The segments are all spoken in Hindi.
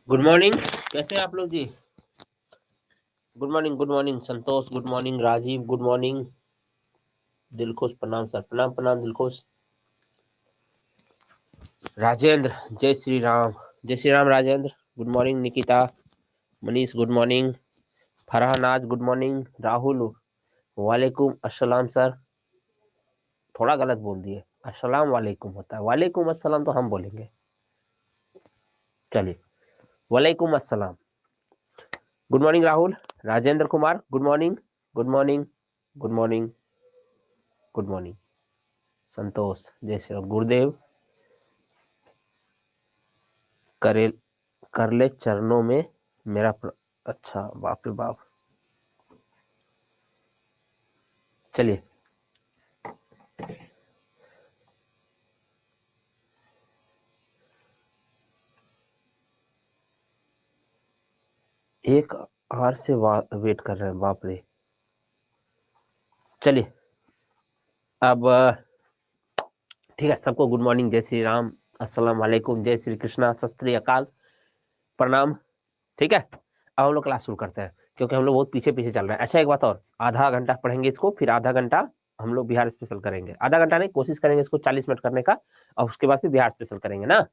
Good morning. कैसे हैं आप लोग जी? Good morning, good morning Santosh, good morning Rajeev, good morning Dilkhush. प्रणाम सर, प्रणाम प्रणाम दिलखुश। राजेंद्र, जय Shri Ram Rajendra. Good morning Nikita, Manish good morning, Farhanaz good morning, Rahul वालेकुम अस्सलाम सर। थोड़ा गलत बोल दिए, अस्सलाम वालेकुम होता है, वालेकुम अस्सलाम तो हम बोलेंगे। चलिए, वालेकुम अस्सलाम। Good morning Rahul. Rajendra Kumar good morning, good morning, good morning, good morning. Santosh, जय श्री राम। गुरुदेव, करे कर ले चरणों में अच्छा, बाप रे बाप। चलिए, एक हार से वेट कर रहे हैं, बाप रे। चलिए, अब ठीक है। सबको गुड मॉर्निंग, जय श्री राम, अस्सलाम वालेकुम, जय श्री कृष्णा, सत श्री अकाल, प्रणाम। ठीक है, अब हम लोग क्लास शुरू करते हैं क्योंकि हम लोग बहुत पीछे पीछे चल रहे हैं। अच्छा, एक बात और, आधा घंटा पढ़ेंगे इसको, फिर आधा घंटा हम लोग बिहार स्पेशल करेंगे। आधा घंटा नहीं, कोशिश करेंगे इसको 40 मिनट करने का, और उसके बाद फिर बिहार स्पेशल करेंगे ना।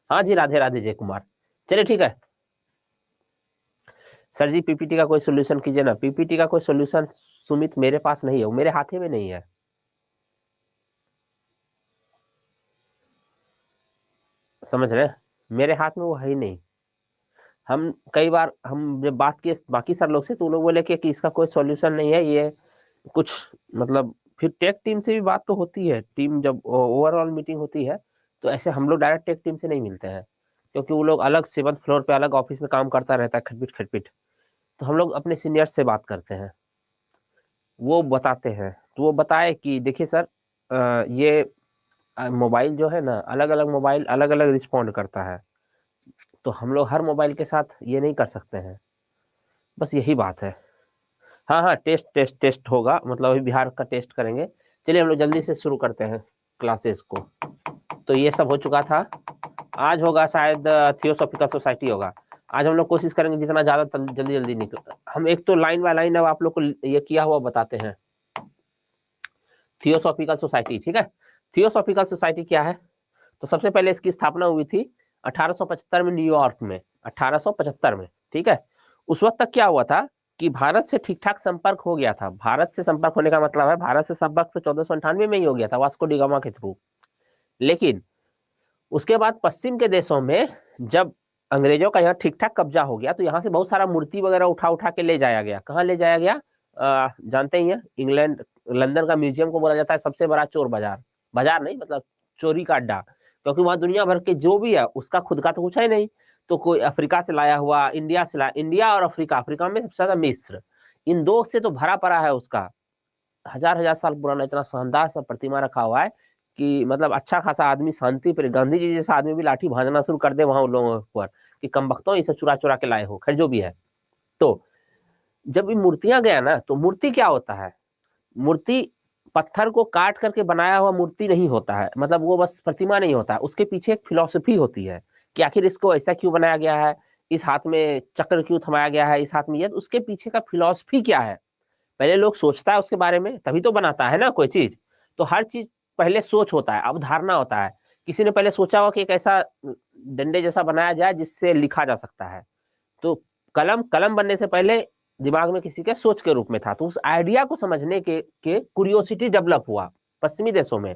हाँ जी, राधे राधे जय कुमार। चलिए ठीक है सर जी, पीपीटी का कोई सोल्यूशन कीजिए ना। पीपीटी का कोई सोल्यूशन सुमित मेरे पास नहीं है, वो मेरे हाथे में नहीं है। समझ रहे हैं? मेरे हाथ में वो है ही नहीं। हम कई बार हम जब बात किए बाकी सर लोग से, तो लोग बोले कि इसका कोई सॉल्यूशन नहीं है, ये कुछ मतलब। फिर टेक टीम से भी बात तो होती है, टीम जब ओवरऑल मीटिंग होती है, तो ऐसे हम लोग डायरेक्ट टेक टीम से नहीं मिलते हैं, क्योंकि वो लोग अलग 7th फ्लोर पे अलग ऑफिस में काम करता रहता है, खटपिट खटपिट। तो हम लोग अपने सीनियर्स से बात करते हैं, वो बताते हैं। तो वो बताए कि देखिए सर, ये मोबाइल जो है ना, अलग अलग मोबाइल अलग अलग रिस्पॉन्ड करता है, तो हम लोग हर मोबाइल के साथ ये नहीं कर सकते हैं। बस यही बात है। हाँ हाँ, टेस्ट टेस्ट टेस्ट होगा, मतलब अभी बिहार का टेस्ट करेंगे। चलिए हम लोग जल्दी से शुरू करते हैं क्लासेस को। तो ये सब हो चुका था। आज होगा शायद थियोसॉफिकल सोसाइटी होगा। आज हम लोग कोशिश करेंगे जितना ज़्यादा जल्दी जल्दी निकल। हम एक तो लाइन बाय लाइन अब आप लोग को ये किया हुआ बताते हैं। थियोसॉफिकल सोसाइटी, ठीक है। थियोसॉफिकल सोसाइटी क्या है? तो सबसे पहले इसकी स्थापना हुई थी 1875 में, न्यूयॉर्क में, 1875 में। ठीक है, उस वक्त तक क्या हुआ था कि भारत से ठीक ठाक संपर्क हो गया था। भारत से संपर्क होने का मतलब है, भारत से संपर्क तो 1498 में ही हो गया था, वास्को डी गामा के थ्रू। लेकिन उसके बाद पश्चिम के देशों में जब अंग्रेजों का यहाँ ठीक ठाक कब्जा हो गया, तो यहाँ से बहुत सारा मूर्ति वगैरह उठा उठा के ले जाया गया। कहाँ ले जाया गया? जानते ही हैं, इंग्लैंड, लंदन का म्यूजियम को बोला जाता है सबसे बड़ा चोर बाजार। बाजार नहीं, मतलब चोरी का अड्डा, क्योंकि वहां दुनिया भर के जो भी है, उसका खुद का तो कुछ है नहीं। तो कोई अफ्रीका से लाया हुआ, इंडिया से लाया, इंडिया और अफ्रीका, अफ्रीका में सबसे ज्यादा मिस्र, इन दो से तो भरा पड़ा है उसका। हजार हजार साल पुराना इतना शानदार सा प्रतिमा रखा हुआ है कि मतलब अच्छा खासा आदमी शांति पर, गांधी जी जैसा आदमी भी लाठी भांजना शुरू कर दे वहां उन लोगों पर कि कम वक्तों इसे चुरा चुरा के लाए हो। खैर जो भी है, तो जब ये मूर्तियां गया ना, तो मूर्ति क्या होता है? मूर्ति पत्थर को काट करके बनाया हुआ मूर्ति नहीं होता है, मतलब वो बस प्रतिमा नहीं होता है, उसके पीछे एक फिलॉसफी होती है कि आखिर इसको ऐसा क्यों बनाया गया है, इस हाथ में चक्र क्यों थमाया गया है, इस हाथ में ये, उसके पीछे का फिलॉसफी क्या है। पहले लोग सोचता है उसके बारे में, तभी तो बनाता है ना कोई चीज। तो हर चीज पहले सोच होता है, अवधारणा होता है। किसी ने पहले सोचा हो कि एक ऐसा डंडे जैसा बनाया जाए जिससे लिखा जा सकता है। तो कलम कलम बनने से पहले दिमाग में किसी के सोच के रूप में था, तो उस आइडिया को समझने के क्यूरियोसिटी डेवलप हुआ पश्चिमी देशों में।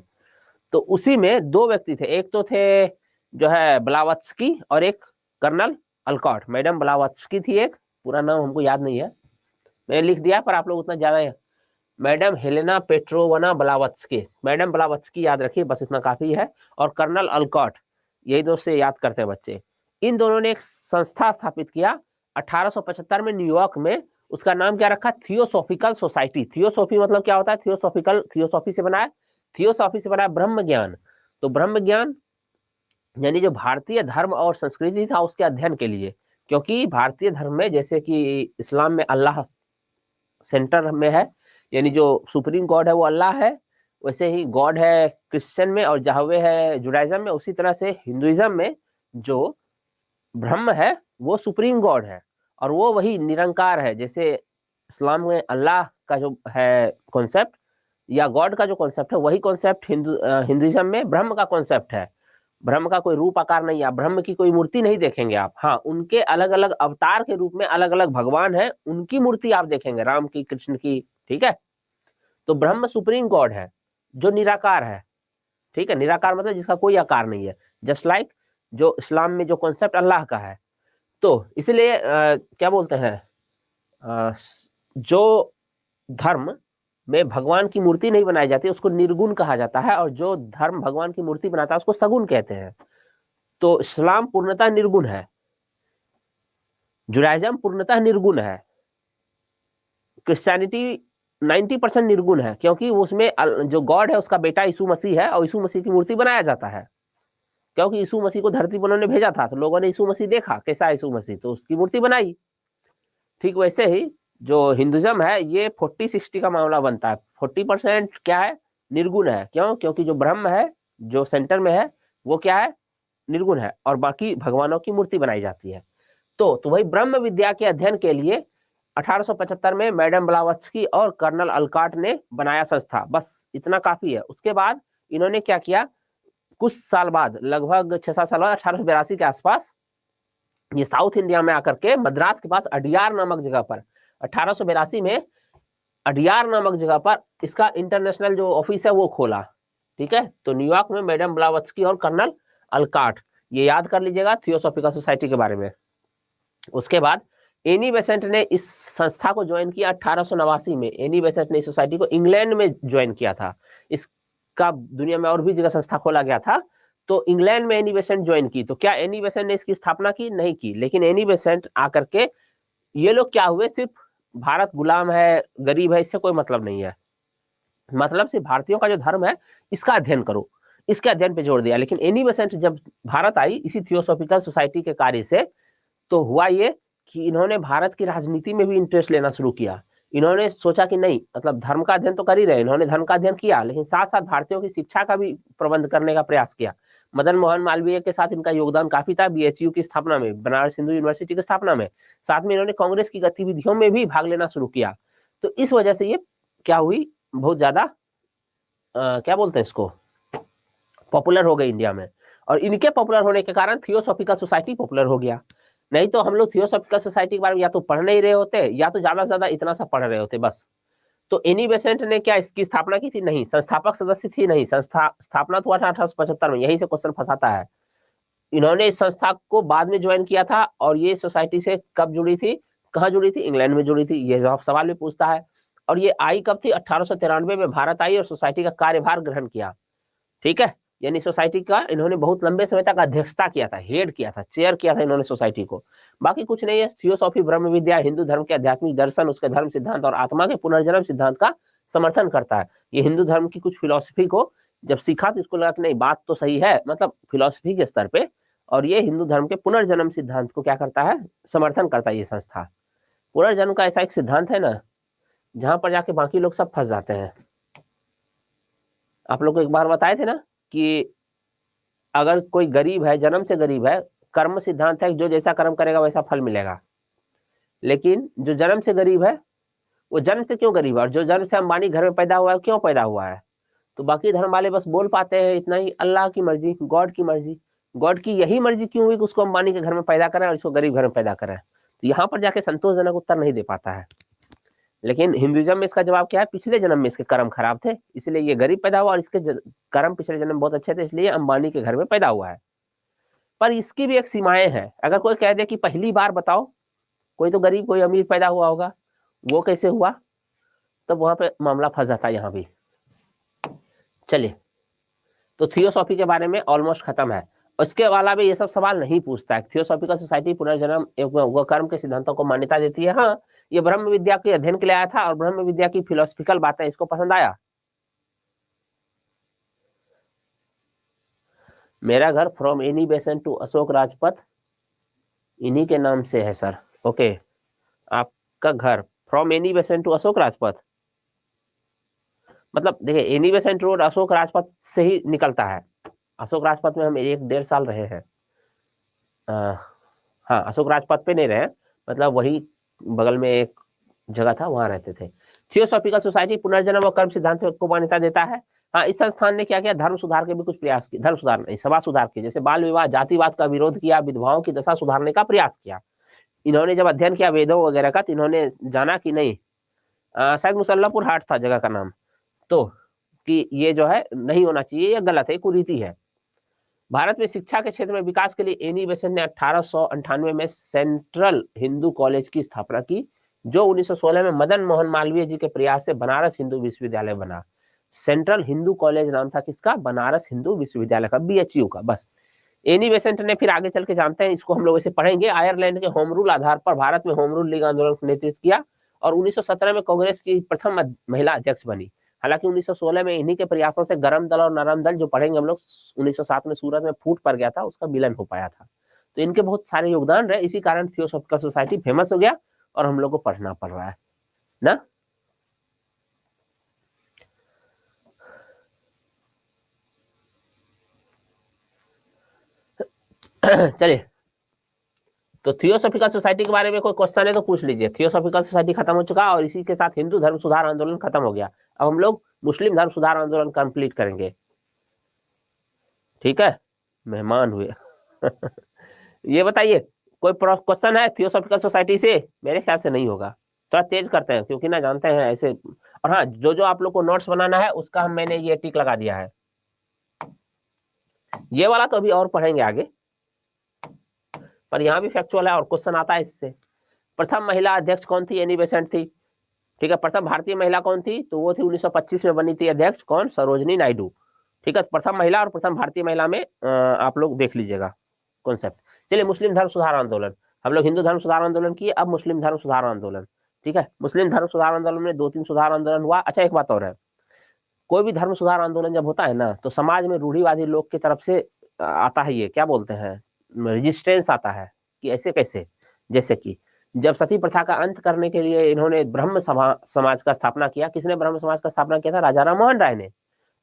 तो उसी में दो व्यक्ति थे, एक तो थे जो है ब्लावत्स्की, और एक कर्नल अल्कॉट। मैडम ब्लावत्स्की थी एक, पूरा नाम हमको याद नहीं है, मैंने लिख दिया पर आप लोग उतना ज्यादा है। Madam Helena Petrovna Blavatsky, madam Blavatsky याद रखिए, बस इतना काफी है। और कर्नल अल्कॉट, यही दो से याद करते हैं बच्चे। इन दोनों ने एक संस्था स्थापित किया 1875 में न्यूयॉर्क में। उसका नाम क्या रखा? Theosophical society. थियोसॉफी मतलब क्या होता है? थियोसॉफिकल, थियोसॉफी से बना है, थियोसॉफी से बना है ब्रह्म ज्ञान। तो ब्रह्म ज्ञान यानी जो भारतीय धर्म और संस्कृति था उसके अध्ययन के लिए। क्योंकि भारतीय धर्म में, जैसे कि इस्लाम में अल्लाह सेंटर में है, यानी जो सुप्रीम गॉड है वो अल्लाह है, वैसे ही गॉड है क्रिश्चियन में, और जाहवे है जुडाइज्म में। उसी तरह से हिंदुइज्म में जो ब्रह्म है वो सुप्रीम गॉड है और वो वही निरंकार है। जैसे इस्लाम में अल्लाह का जो है कॉन्सेप्ट या गॉड का जो कॉन्सेप्ट है, वही कॉन्सेप्ट हिंदुइज्म में ब्रह्म का कॉन्सेप्ट है। ब्रह्म का कोई रूप आकार नहीं है, ब्रह्म की कोई मूर्ति नहीं देखेंगे आप। हाँ, उनके अलग अलग अवतार के रूप में अलग अलग भगवान है, उनकी मूर्ति आप देखेंगे, राम की, कृष्ण की, ठीक है। तो ब्रह्म सुप्रीम गॉड है जो निराकार है, ठीक है। निराकार मतलब जिसका कोई आकार नहीं है, जस्ट लाइक जो इस्लाम में जो कॉन्सेप्ट अल्लाह का है। तो इसलिए क्या बोलते हैं, जो धर्म में भगवान की मूर्ति नहीं बनाई जाती उसको निर्गुण कहा जाता है, और जो धर्म भगवान की मूर्ति बनाता है उसको सगुण कहते हैं। तो इस्लाम पूर्णतः निर्गुण है, जुडाइज्म पूर्णतः निर्गुण है, क्रिश्चियनिटी 90% निर्गुण है, क्योंकि उसमें जो गॉड है उसका बेटा यीशु मसीह है और यीशु मसीह की मूर्ति बनाया जाता है। क्योंकि यीशु मसीह को धरती पर उन्होंने भेजा था, तो लोगों ने यीशु मसीह देखा कैसा यीशु मसीह, तो उसकी मूर्ति बनाई। ठीक वैसे ही जो हिंदुइज्म है ये 40-60 का मामला बनता है। 40% क्या है, निर्गुण है। क्यों? क्योंकि जो ब्रह्म है, जो सेंटर में है, वो क्या है, निर्गुण है, और बाकी भगवानों की मूर्ति बनाई जाती है। तो वही ब्रह्म विद्या के अध्ययन के लिए 1875 में मैडम ब्लावत्स्की और कर्नल अलकाट ने बनाया संस्था, बस इतना काफी है। उसके बाद इन्होंने क्या किया, कुछ साल बाद, लगभग 6-7 साल बाद, 1882 के आसपास, ये साउथ इंडिया में आकर के मद्रास के पास अडियार नामक जगह पर 1882 में अडियार नामक जगह पर इसका इंटरनेशनल जो ऑफिस है वो खोला, ठीक है। तो न्यूयॉर्क में मैडम ब्लावत्स्की और कर्नल अलकाट, ये याद कर लीजिएगा थियोसॉफिकल सोसाइटी के बारे में। उसके बाद एनी बेसेंट ने इस संस्था को ज्वाइन किया 1889 में। एनी बेसेंट ने इस सोसाइटी को इंग्लैंड में ज्वाइन किया था। इसका दुनिया में और भी जगह संस्था खोला गया था, तो इंग्लैंड में एनी बेसेंट ज्वाइन की। तो क्या एनी बेसेंट ने इसकी स्थापना की? नहीं की। लेकिन एनी बेसेंट आकर के ये लोग क्या हुए, सिर्फ भारत गुलाम है, गरीब है, इससे कोई मतलब नहीं है। मतलब सिर्फ भारतीयों का जो धर्म है इसका अध्ययन करो, इसके अध्ययन पे जोर दिया। लेकिन एनी बेसेंट जब भारत आई इसी थियोसॉफिकल सोसाइटी के कार्य से, तो हुआ ये कि इन्होंने भारत की राजनीति में भी इंटरेस्ट लेना शुरू किया। इन्होंने सोचा कि नहीं, मतलब धर्म का अध्ययन तो कर ही रहे, इन्होंने धर्म का अध्ययन किया, लेकिन साथ साथ भारतीयों की शिक्षा का भी प्रबंध करने का प्रयास किया। मदन मोहन मालवीय के साथ इनका योगदान काफी था, बीएचयू की स्थापना में, बनारस हिंदू यूनिवर्सिटी की स्थापना में। साथ में इन्होंने कांग्रेस की गतिविधियों में भी भाग लेना शुरू किया। तो इस वजह से ये क्या हुई, बहुत ज्यादा क्या बोलते हैं इसको, पॉपुलर हो गई इंडिया में। और इनके पॉपुलर होने के कारण थियोसॉफिकल सोसाइटी पॉपुलर हो गया। नहीं तो हम लोग थियोसॉफिकल सोसाइटी के बारे में या तो पढ़ नहीं रहे होते, या तो ज्यादा से ज्यादा इतना सा पढ़ रहे होते बस। तो एनी बेसेंट ने क्या इसकी स्थापना की थी? नहीं। संस्थापक सदस्य थी? नहीं। स्थापना तो हुआ था 1875 में। यहीं से क्वेश्चन फंसाता है। इन्होंने इस संस्था को बाद में ज्वाइन किया था, और ये सोसाइटी से कब जुड़ी थी, कहाँ जुड़ी थी? इंग्लैंड में जुड़ी थी। ये सवाल भी पूछता है। और ये आई कब थी? 1893 में भारत आई और सोसाइटी का कार्यभार ग्रहण किया, ठीक है। यानी सोसाइटी का इन्होंने बहुत लंबे समय तक अध्यक्षता किया था, हेड किया था, चेयर किया था इन्होंने सोसाइटी को। बाकी कुछ नहीं है। थियोसॉफी, ब्रह्म विद्या, हिंदू धर्म के आध्यात्मिक दर्शन, उसके धर्म सिद्धांत और आत्मा के पुनर्जन्म सिद्धांत का समर्थन करता है। ये हिंदू धर्म की कुछ फिलोसफी को जब सीखा तो इसको लगा कि नहीं, बात तो सही है, मतलब फिलोसफी के स्तर पे, और ये हिंदू धर्म के पुनर्जन्म सिद्धांत को क्या करता है, समर्थन करता है ये संस्था। पुनर्जन्म का ऐसा एक सिद्धांत है ना, जहां पर जाके बाकी लोग सब फंस जाते हैं। आप लोग को एक बार बताए थे ना कि अगर कोई गरीब है, जन्म से गरीब है, कर्म सिद्धांत है, जो जैसा कर्म करेगा वैसा फल मिलेगा। लेकिन जो जन्म से गरीब है वो जन्म से क्यों गरीब है, और जो जन्म से अंबानी घर में पैदा हुआ है क्यों पैदा हुआ है? तो बाकी धर्म वाले बस बोल पाते हैं इतना ही, अल्लाह की मर्जी, गॉड की मर्जी। गॉड की यही मर्जी क्यों हुई कि उसको अंबानी के घर में पैदा करें और इसको गरीब घर में पैदा करें? तो यहाँ पर जाके संतोषजनक उत्तर नहीं दे पाता है। लेकिन हिंदुइज्म में इसका जवाब क्या है, पिछले जन्म में इसके कर्म खराब थे इसलिए ये गरीब पैदा हुआ, और इसके कर्म पिछले जन्म में बहुत अच्छे थे इसलिए अंबानी के घर में पैदा हुआ है। पर इसकी भी एक सीमाएं हैं। अगर कोई कह दे कि पहली बार बताओ कोई तो गरीब कोई अमीर पैदा हुआ होगा, वो कैसे हुआ, तब वहां पे मामला फंस जाता है यहाँ भी। चलिए, तो थियोसॉफी के बारे में ऑलमोस्ट खत्म है। उसके अलावा ये सब सवाल नहीं पूछता है। थियोसॉफिकल सोसाइटी पुनर्जन्म एवं कर्म के सिद्धांतों को मान्यता देती है। हाँ, ये ब्रह्म विद्या के अध्ययन के लिए आया था और ब्रह्म विद्या की फिलोसफिकल बातें इसको पसंद आया। मेरा घर from Annie Besant to Ashok Rajpath इन्हीं के नाम से है सर। ओके, आपका घर from Annie Besant to Ashok Rajpath, मतलब देखिए Annie Besant road Ashok Rajpath से ही निकलता है। अशोक राजपथ में हम 1-1.5 साल रहे हैं। हाँ, अशोक राजपथ पे नहीं रहे, मतलब वही बगल में एक जगह था, वहां रहते थे। थियोसॉफिकल सोसाइटी पुनर्जन्म और कर्म सिद्धांत को मान्यता देता है। हाँ, इस संस्थान ने क्या किया, धर्म सुधार के भी कुछ प्रयास किए, धर्म सुधार नहीं, समाज सुधार किए, जैसे बाल विवाह, जातिवाद का विरोध किया, विधवाओं की दशा सुधारने का प्रयास किया। इन्होंने जब अध्ययन किया वेदों वगैरह का, तो इन्होंने जाना कि नहीं, शायद मुसल्लापुर हाट था जगह का नाम, तो कि ये जो है नहीं होना चाहिए, ये गलत है, कुरीति है। भारत में शिक्षा के क्षेत्र में विकास के लिए एनी बेसेंट ने 1898 में सेंट्रल हिंदू कॉलेज की स्थापना की, जो 1916 में मदन मोहन मालवीय जी के प्रयास से बनारस हिंदू विश्वविद्यालय बना। सेंट्रल हिंदू कॉलेज नाम था किसका, बनारस हिंदू विश्वविद्यालय का, BHU का। बस एनी बेसेंट ने फिर आगे चल के जानते हैं, इसको हम लोग इसे पढ़ेंगे, आयरलैंड के होम रूल आधार पर भारत में होम रूल लीग आंदोलन का नेतृत्व किया और 1917 में कांग्रेस की प्रथम महिला अध्यक्ष बनी। हालांकि 1916 में इन्हीं के प्रयासों से गरम दल और नरम दल, जो पढ़ेंगे हम लोग, 1907 में सूरत में फूट पड़ गया था, उसका मिलन हो पाया था। तो इनके बहुत सारे योगदान रहे, इसी कारण थियोसॉफिकल सोसाइटी फेमस हो गया और हम लोग को पढ़ना पड़ रहा है ना। चलिए, तो थियोसॉफिकल सोसाइटी के बारे में कोई क्वेश्चन है तो पूछ लीजिए। थियोसॉफिकल सोसाइटी खत्म हो चुका और इसी के साथ हिंदू धर्म सुधार आंदोलन खत्म हो गया। अब हम लोग मुस्लिम धर्म सुधार आंदोलन कंप्लीट करेंगे, ठीक है, मेहमान हुए। ये बताइए, कोई क्वेश्चन है थियोसॉफिकल सोसाइटी से? मेरे ख्याल से नहीं होगा, थोड़ा तेज करते हैं क्योंकि ना जानते हैं ऐसे। और हाँ, जो जो आप लोग को नोट्स बनाना है उसका मैंने ये टिक लगा दिया है। ये वाला तो अभी और पढ़ेंगे आगे, पर यहाँ भी फैक्चुअल है और क्वेश्चन आता है इससे। प्रथम महिला अध्यक्ष कौन थी? एनी बेसेंट थी, ठीक है। प्रथम भारतीय महिला कौन थी? तो वो थी 1925 में बनी थी अध्यक्ष, कौन? सरोजनी नायडू, ठीक है। प्रथम महिला और प्रथम भारतीय महिला में आप लोग देख लीजिएगा कॉन्सेप्ट। चलिए, मुस्लिम धर्म सुधार आंदोलन, हम लोग हिंदू धर्म सुधार आंदोलन किए, अब मुस्लिम धर्म सुधार आंदोलन, ठीक है। मुस्लिम धर्म सुधार आंदोलन में 2-3 सुधार आंदोलन हुआ। अच्छा, एक बात और है, कोई भी धर्म सुधार आंदोलन जब होता है ना, तो समाज में रूढ़िवादी लोग की तरफ से आता है, ये क्या बोलते हैं, रेजिस्टेंस आता है कि ऐसे कैसे। जैसे कि जब सती प्रथा का अंत करने के लिए इन्होंने ब्रह्म समाज का स्थापना किया। किसने ब्रह्म समाज का स्थापना किया था? राजा राम मोहन राय ने।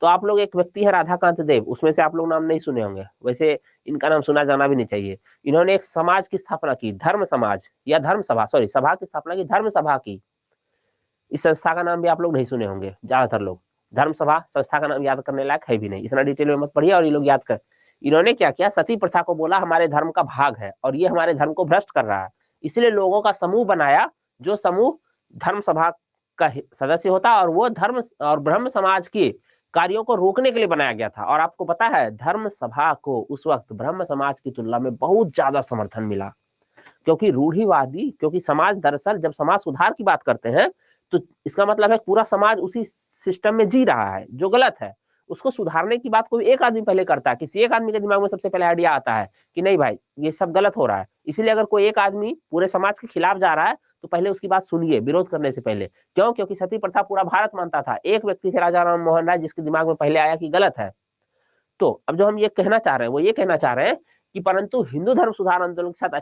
तो आप लोग, एक व्यक्ति है राधाकांत देव, उसमें से आप लोग नाम नहीं सुने होंगे, वैसे इनका नाम सुना जाना भी नहीं चाहिए। इन्होंने एक समाज की स्थापना की, धर्म समाज या धर्म सभा, सॉरी, सभा की स्थापना की, धर्म सभा की। इस संस्था का नाम भी आप लोग नहीं सुने होंगे ज्यादातर लोग। धर्म सभा संस्था का नाम याद करने लायक है भी नहीं, इतना डिटेल में मत पढ़िए और ये लोग याद कर। इन्होंने क्या किया, सती प्रथा को बोला हमारे धर्म का भाग है और ये हमारे धर्म को भ्रष्ट कर रहा है, इसलिए लोगों का समूह बनाया, जो समूह धर्म सभा का सदस्य होता और वो धर्म और ब्रह्म समाज की कार्यों को रोकने के लिए बनाया गया था। और आपको पता है, धर्म सभा को उस वक्त ब्रह्म समाज की तुलना में बहुत ज्यादा समर्थन मिला, क्योंकि रूढ़िवादी, क्योंकि समाज दरअसल जब समाज सुधार की बात करते हैं तो इसका मतलब है पूरा समाज उसी सिस्टम में जी रहा है जो गलत है। उसको सुधारने की बात कोई एक आदमी पहले करता है, किसी एक आदमी के दिमाग में सबसे पहले आइडिया आता है कि नहीं भाई ये सब गलत हो रहा है। इसीलिए अगर कोई एक आदमी पूरे समाज के खिलाफ जा रहा है तो पहले उसकी बात सुनिए, विरोध करने से पहले। क्यों? क्योंकि सती प्रथा पूरा भारत मानता था, एक व्यक्ति थे राजा राम मोहन राय जिसके दिमाग में पहले आया कि गलत है। तो अब जो हम ये कहना चाह रहे हैं वो ये कहना चाह रहे हैं कि परंतु हिंदू धर्म सुधार आंदोलन के साथ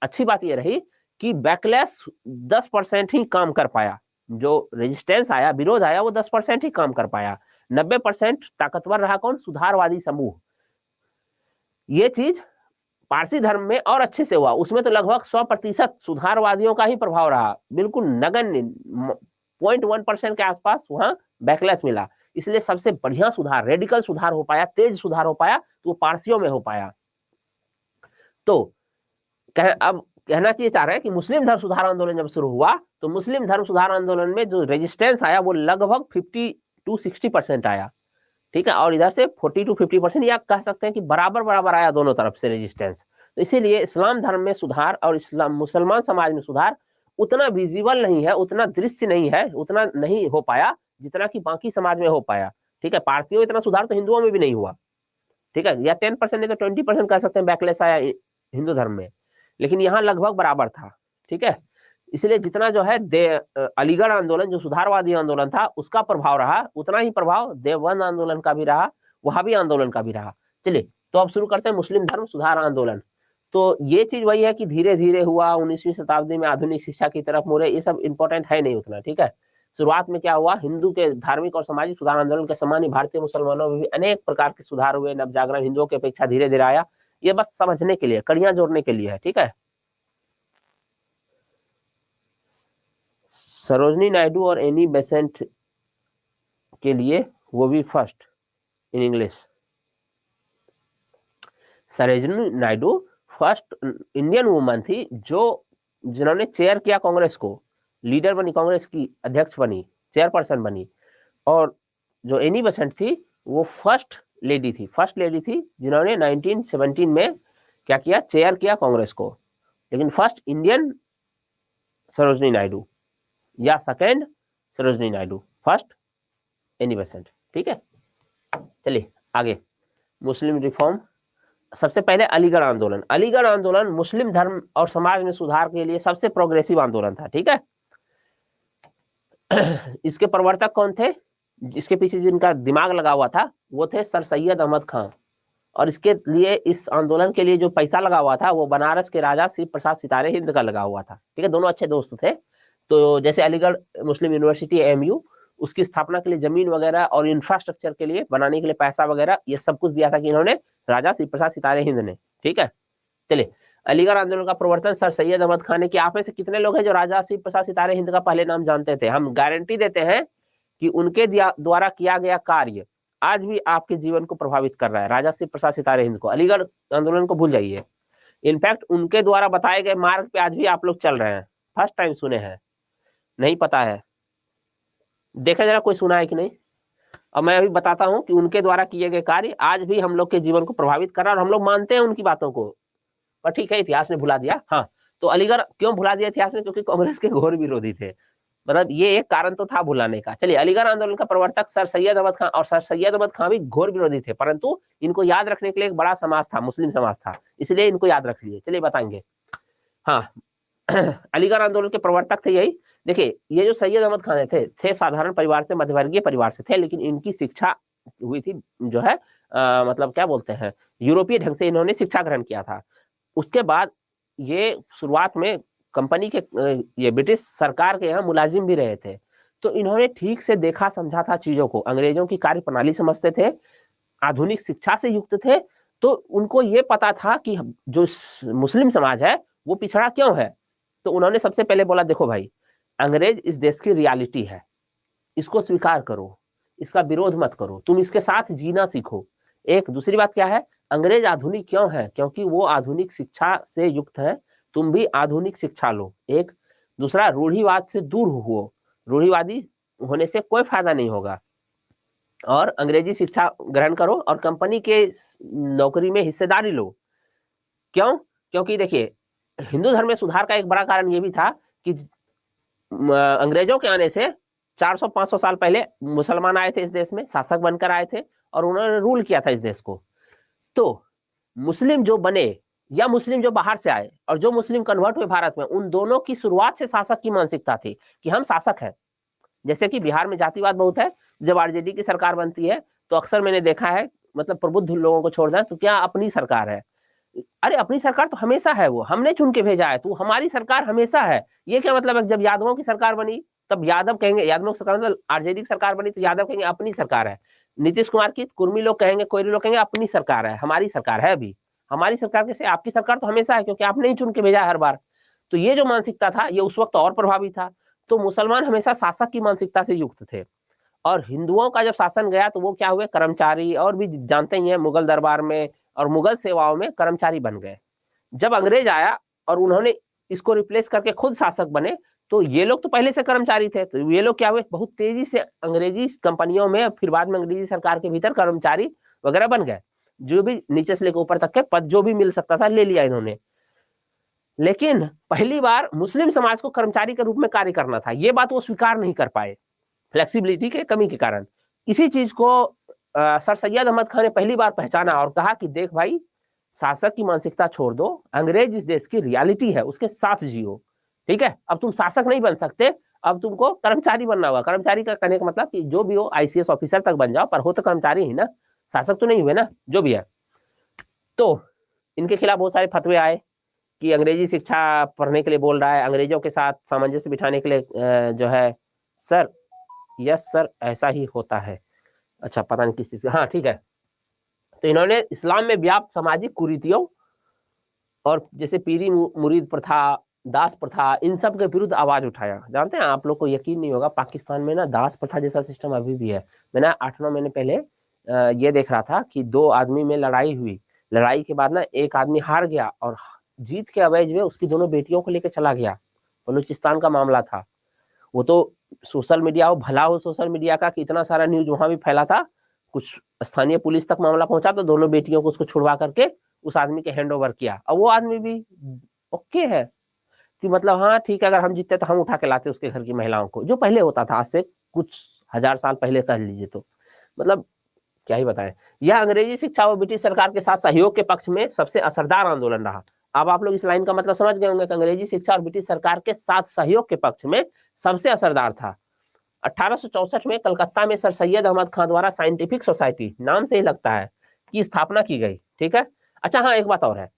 अच्छी बात ये रही कि बैकलैश 10% ही काम कर पाया, जो रेजिस्टेंस आया, विरोध आया, वो 10% ही काम कर पाया। 90% ताकतवर रहा कौन? सुधारवादी समूह। ये चीज पारसी धर्म में और अच्छे से हुआ, उसमें तो लगभग 100% सुधारवादियों का ही प्रभाव रहा, बिल्कुल नगण्य 0.1% के आसपास वहां बैकलैश मिला। इसलिए सबसे बढ़िया सुधार, रेडिकल सुधार हो पाया, तेज सुधार हो पाया, तो वो पारसियों में हो पाया। तो अब कहना ये चाह रहे हैं कि मुस्लिम धर्म सुधार आंदोलन जब शुरू हुआ तो मुस्लिम धर्म सुधार आंदोलन में जो रेजिस्टेंस आया वो लगभग 50-60% आया, ठीक है। और इधर से 40-50% या कह सकते हैं कि बराबर बराबर आया दोनों तरफ से रेजिस्टेंस। तो इसीलिए इस्लाम धर्म में सुधार और इस्लाम मुसलमान समाज में सुधार उतना विजिबल नहीं है, उतना दृश्य नहीं है, उतना नहीं हो पाया जितना कि बाकी समाज में हो पाया, ठीक है। पारसियों इतना सुधार तो हिंदुओं में भी नहीं हुआ, ठीक है। या 10% नहीं तो 20% कह सकते हैं बैकलेस आया हिंदू धर्म में, लेकिन यहाँ लगभग बराबर था, ठीक है। इसलिए जितना जो है अलीगढ़ आंदोलन जो सुधारवादी आंदोलन था उसका प्रभाव रहा, उतना ही प्रभाव देवबंद आंदोलन का भी रहा, वहाबी आंदोलन का भी रहा। चलिए, तो अब शुरू करते हैं मुस्लिम धर्म सुधार आंदोलन। तो ये चीज वही है कि धीरे धीरे हुआ, 19वीं शताब्दी में आधुनिक शिक्षा की तरफ मुड़े, ये सब इंपॉर्टेंट है नहीं उतना, ठीक है। शुरुआत में क्या हुआ, हिंदू के धार्मिक और सामाजिक सुधार आंदोलन के समान ही भारतीय मुसलमानों में भी अनेक प्रकार के सुधार हुए, नवजागरण हिंदुओं की अपेक्षा धीरे धीरे आया। ये बस समझने के लिए, कड़ियां जोड़ने के लिए है, ठीक है। सरोजनी नायडू और एनी बेसेंट के लिए, वो भी first in English. Sarojini Naidu first Indian woman थी जिन्होंने चेयर किया कांग्रेस को, लीडर बनी, कांग्रेस की अध्यक्ष बनी, चेयरपर्सन बनी। और जो एनी बेसेंट थी वो फर्स्ट लेडी थी जिन्होंने 1917 में क्या किया, चेयर किया कांग्रेस को। लेकिन फर्स्ट इंडियन सरोजनी नायडू या second Sarojini Naidu, first Annie Besant. ठीक है, चलिए आगे। मुस्लिम रिफॉर्म, सबसे पहले अलीगढ़ आंदोलन मुस्लिम धर्म और समाज में सुधार के लिए सबसे प्रोग्रेसिव आंदोलन था। ठीक है, इसके प्रवर्तक कौन थे, इसके पीछे जिनका दिमाग लगा हुआ था वो थे सर सैयद अहमद खान। और इसके लिए, इस आंदोलन के लिए जो पैसा लगा हुआ था वो बनारस के राजा शिव प्रसाद सितारे हिंद का लगा हुआ था। ठीक है, दोनों अच्छे दोस्त थे। तो जैसे अलीगढ़ मुस्लिम यूनिवर्सिटी AMU, उसकी स्थापना के लिए जमीन वगैरह और इंफ्रास्ट्रक्चर के लिए बनाने के लिए पैसा वगैरह ये सब कुछ दिया था कि इन्होंने राजा शिव प्रसाद सितारे हिंद ने। ठीक है, चलिए अलीगढ़ आंदोलन का प्रवर्तन सर सैयद अहमद खान ने किया। आप में से कितने लोग हैं जो राजा शिव प्रसाद सितारे हिंद का पहले नाम जानते थे? हम गारंटी देते हैं कि उनके द्वारा किया गया कार्य आज भी आपके जीवन को प्रभावित कर रहा है। राजा शिव प्रसाद सितारे हिंद को, अलीगढ़ आंदोलन को भूल जाइए। इनफैक्ट उनके द्वारा बताए गए मार्ग पे आज भी आप लोग चल रहे हैं। फर्स्ट टाइम सुने हैं, नहीं पता है, देखा जरा कोई सुना है कि नहीं। और मैं अभी बताता हूं कि उनके द्वारा किए गए कार्य आज भी हम लोग के जीवन को प्रभावित कर रहा है और हम लोग मानते हैं उनकी बातों को। पर ठीक है, इतिहास ने भुला दिया। हाँ, तो अलीगढ़ क्यों भुला दिया इतिहास ने? क्योंकि कांग्रेस के घोर विरोधी थे। मतलब ये एक कारण तो था भुलाने का। चलिए, अलीगढ़ आंदोलन का प्रवर्तक सर सैयद अहमद खान, और सर सैयद अहमद खान भी घोर विरोधी थे, परंतु इनको याद रखने के लिए एक बड़ा समाज था, मुस्लिम समाज था, इसलिए इनको याद रख लिए। चलिए बताएंगे। हाँ, अलीगढ़ आंदोलन के प्रवर्तक थे यही। देखिए, ये जो सैयद अहमद खान थे साधारण परिवार से, मध्यवर्गीय परिवार से थे, लेकिन इनकी शिक्षा हुई थी जो है मतलब क्या बोलते हैं, यूरोपीय ढंग से इन्होंने शिक्षा ग्रहण किया था। उसके बाद ये शुरुआत में कंपनी के, ये ब्रिटिश सरकार के यहाँ मुलाजिम भी रहे थे। तो इन्होंने ठीक से देखा समझा था चीजों को, अंग्रेजों की कार्य प्रणाली समझते थे, आधुनिक शिक्षा से युक्त थे। तो उनको ये पता था कि जो मुस्लिम समाज है वो पिछड़ा क्यों है। तो उन्होंने सबसे पहले बोला, देखो भाई, अंग्रेज इस देश की रियलिटी है, इसको स्वीकार करो, इसका विरोध मत करो, तुम इसके साथ जीना सीखो। एक दूसरी बात क्या है, अंग्रेज आधुनिक क्यों है? क्योंकि वो आधुनिक शिक्षा से युक्त है, तुम भी आधुनिक शिक्षा लो। एक दूसरा, रूढ़िवाद से दूर हो, रूढ़िवादी होने से कोई फायदा नहीं होगा, और अंग्रेजी शिक्षा ग्रहण करो और कंपनी के नौकरी में हिस्सेदारी लो। क्यों? क्योंकि देखिए, हिंदू धर्म में सुधार का एक बड़ा कारण ये भी था कि अंग्रेजों के आने से 400-500 साल पहले मुसलमान आए थे इस देश में, शासक बनकर आए थे और उन्होंने रूल किया था इस देश को। तो मुस्लिम जो बने या मुस्लिम जो बाहर से आए और जो मुस्लिम कन्वर्ट हुए भारत में, उन दोनों की शुरुआत से शासक की मानसिकता थी कि हम शासक हैं। जैसे कि बिहार में जातिवाद बहुत है, जब आरजेडी की सरकार बनती है तो अक्सर मैंने देखा है, मतलब प्रबुद्ध लोगों को छोड़ दें तो क्या अपनी सरकार है? अरे अपनी सरकार तो हमेशा है, वो हमने चुन के भेजा है, तो हमारी सरकार हमेशा है। ये क्या मतलब है? जब यादवों की सरकार बनी तब यादव कहेंगे, यादवों की सरकार मतलब आरजेडी की सरकार बनी तो यादव कहेंगे अपनी सरकार है। नीतीश कुमार की कुर्मी लोग कहेंगे, कोयरी लोग कहेंगे अपनी सरकार है, हमारी सरकार है। अभी हमारी सरकार कैसे? आपकी सरकार तो हमेशा है, क्योंकि आपने ही चुन के भेजा हर बार। तो ये जो मानसिकता था ये उस वक्त और प्रभावी था। तो मुसलमान हमेशा शासक की मानसिकता से युक्त थे, और हिंदुओं का जब शासन गया तो वो क्या हुए, कर्मचारी, और भी जानते ही हैं मुगल दरबार में और मुगल सेवाओं में कर्मचारी बन गए। जब अंग्रेज आया और उन्होंने इसको रिप्लेस करके खुद शासक बने, तो ये लोग तो पहले से कर्मचारी थे, तो ये लोग क्या हुए, बहुत तेजी से अंग्रेजी कंपनियों में, फिर बाद में अंग्रेजी सरकार के भीतर कर्मचारी वगैरह बन गए। जो भी नीचे से लेकर ऊपर तक के पद जो भी मिल सकता था ले लिया इन्होंने। लेकिन पहली बार मुस्लिम समाज को कर्मचारी के रूप में कार्य करना था, ये बात वो स्वीकार नहीं कर पाए, फ्लेक्सिबिलिटी के कमी के कारण। इसी चीज को सर सैयद अहमद खान ने पहली बार पहचाना और कहा कि देख भाई, शासक की मानसिकता छोड़ दो, अंग्रेज इस देश की रियलिटी है, उसके साथ जियो। ठीक है, अब तुम शासक नहीं बन सकते, अब तुमको कर्मचारी बनना होगा। कर्मचारी का कहने का मतलब कि जो भी हो ICS ऑफिसर तक बन जाओ, पर हो तो कर्मचारी ही ना, शासक तो नहीं हुए ना, जो भी है। तो इनके खिलाफ बहुत सारे फतवे आए कि अंग्रेजी शिक्षा पढ़ने के लिए बोल रहा है, अंग्रेजों के साथ सामंजस्य बिठाने के लिए जो है। सर, यस सर, ऐसा ही होता है। अच्छा, पता नहीं किस चीज, हाँ ठीक है। तो इन्होंने इस्लाम में व्याप्त सामाजिक कुरीतियों और जैसे पीरी मुरीद प्रथा दास प्रथा, इन सब के विरुद्ध आवाज उठाया। जानते हैं, आप लोग को यकीन नहीं होगा, पाकिस्तान में ना दास प्रथा जैसा सिस्टम अभी भी है। मैंने 8-9 महीने पहले ये देख रहा था कि 2 आदमी में लड़ाई हुई, लड़ाई के बाद ना एक आदमी हार गया और जीत के अवैज में उसकी दोनों बेटियों को लेकर चला गया। बलूचिस्तान का मामला था वो। तो सोशल मीडिया हो, भला हो सोशल मीडिया का कि इतना सारा न्यूज वहां भी फैला था। कुछ स्थानीय पुलिस तक मामला पहुंचा तो दोनों बेटियों को उसको छुड़वा करके उस आदमी के हैंड ओवर किया। और वो आदमी भी ओके है कि मतलब हाँ ठीक है, अगर हम जीतते तो हम उठा के लाते उसके घर की महिलाओं को, जो पहले होता था आज से कुछ 1000 साल पहले कह लीजिए। तो मतलब क्या ही बताएं। यह अंग्रेजी शिक्षा और ब्रिटिश सरकार के साथ सहयोग के पक्ष में सबसे असरदार आंदोलन रहा। अब आप लोग इस लाइन का मतलब समझ गए होंगे कि अंग्रेजी शिक्षा और ब्रिटिश सरकार के साथ सहयोग के पक्ष में सबसे असरदार था। 1864 में कलकत्ता में सर सैयद अहमद खान द्वारा साइंटिफिक सोसाइटी, नाम से ही लगता है, की स्थापना की गई। ठीक है। अच्छा हाँ, एक बात और है,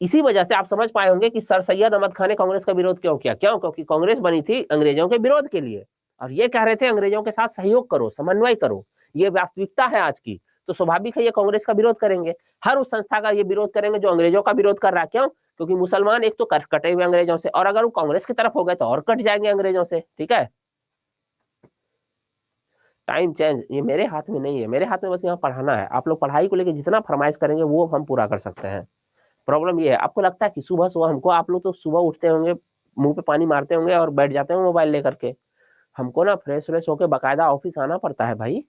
इसी वजह से आप समझ पाए होंगे कि सर सैयद अहमद खान ने कांग्रेस का विरोध क्यों किया। क्यों? क्योंकि कांग्रेस बनी थी अंग्रेजों के विरोध के लिए और ये कह रहे थे अंग्रेजों के साथ सहयोग करो, समन्वय करो। ये वास्तविकता है आज की, तो स्वाभाविक है ये कांग्रेस का विरोध करेंगे। हर उस संस्था का ये विरोध करेंगे जो अंग्रेजों का विरोध कर रहा है। क्यों? क्योंकि मुसलमान एक तो कटे हुए अंग्रेजों से, और अगर वो कांग्रेस की तरफ हो गए तो और कट जाएंगे अंग्रेजों से। ठीक है। टाइम चेंज ये मेरे हाथ में नहीं है, मेरे हाथ में बस यहाँ पढ़ाना है। आप लोग पढ़ाई को लेकर जितना फरमाइश करेंगे वो हम पूरा कर सकते हैं। प्रॉब्लम ये है, आपको लगता है कि सुबह सुबह हमको, आप लोग तो सुबह उठते होंगे, मुंह पे पानी मारते होंगे और बैठ जाते होंगे मोबाइल लेकर के। हमको ना फ्रेश व्रेश होकर बाकायदा ऑफिस आना पड़ता है भाई।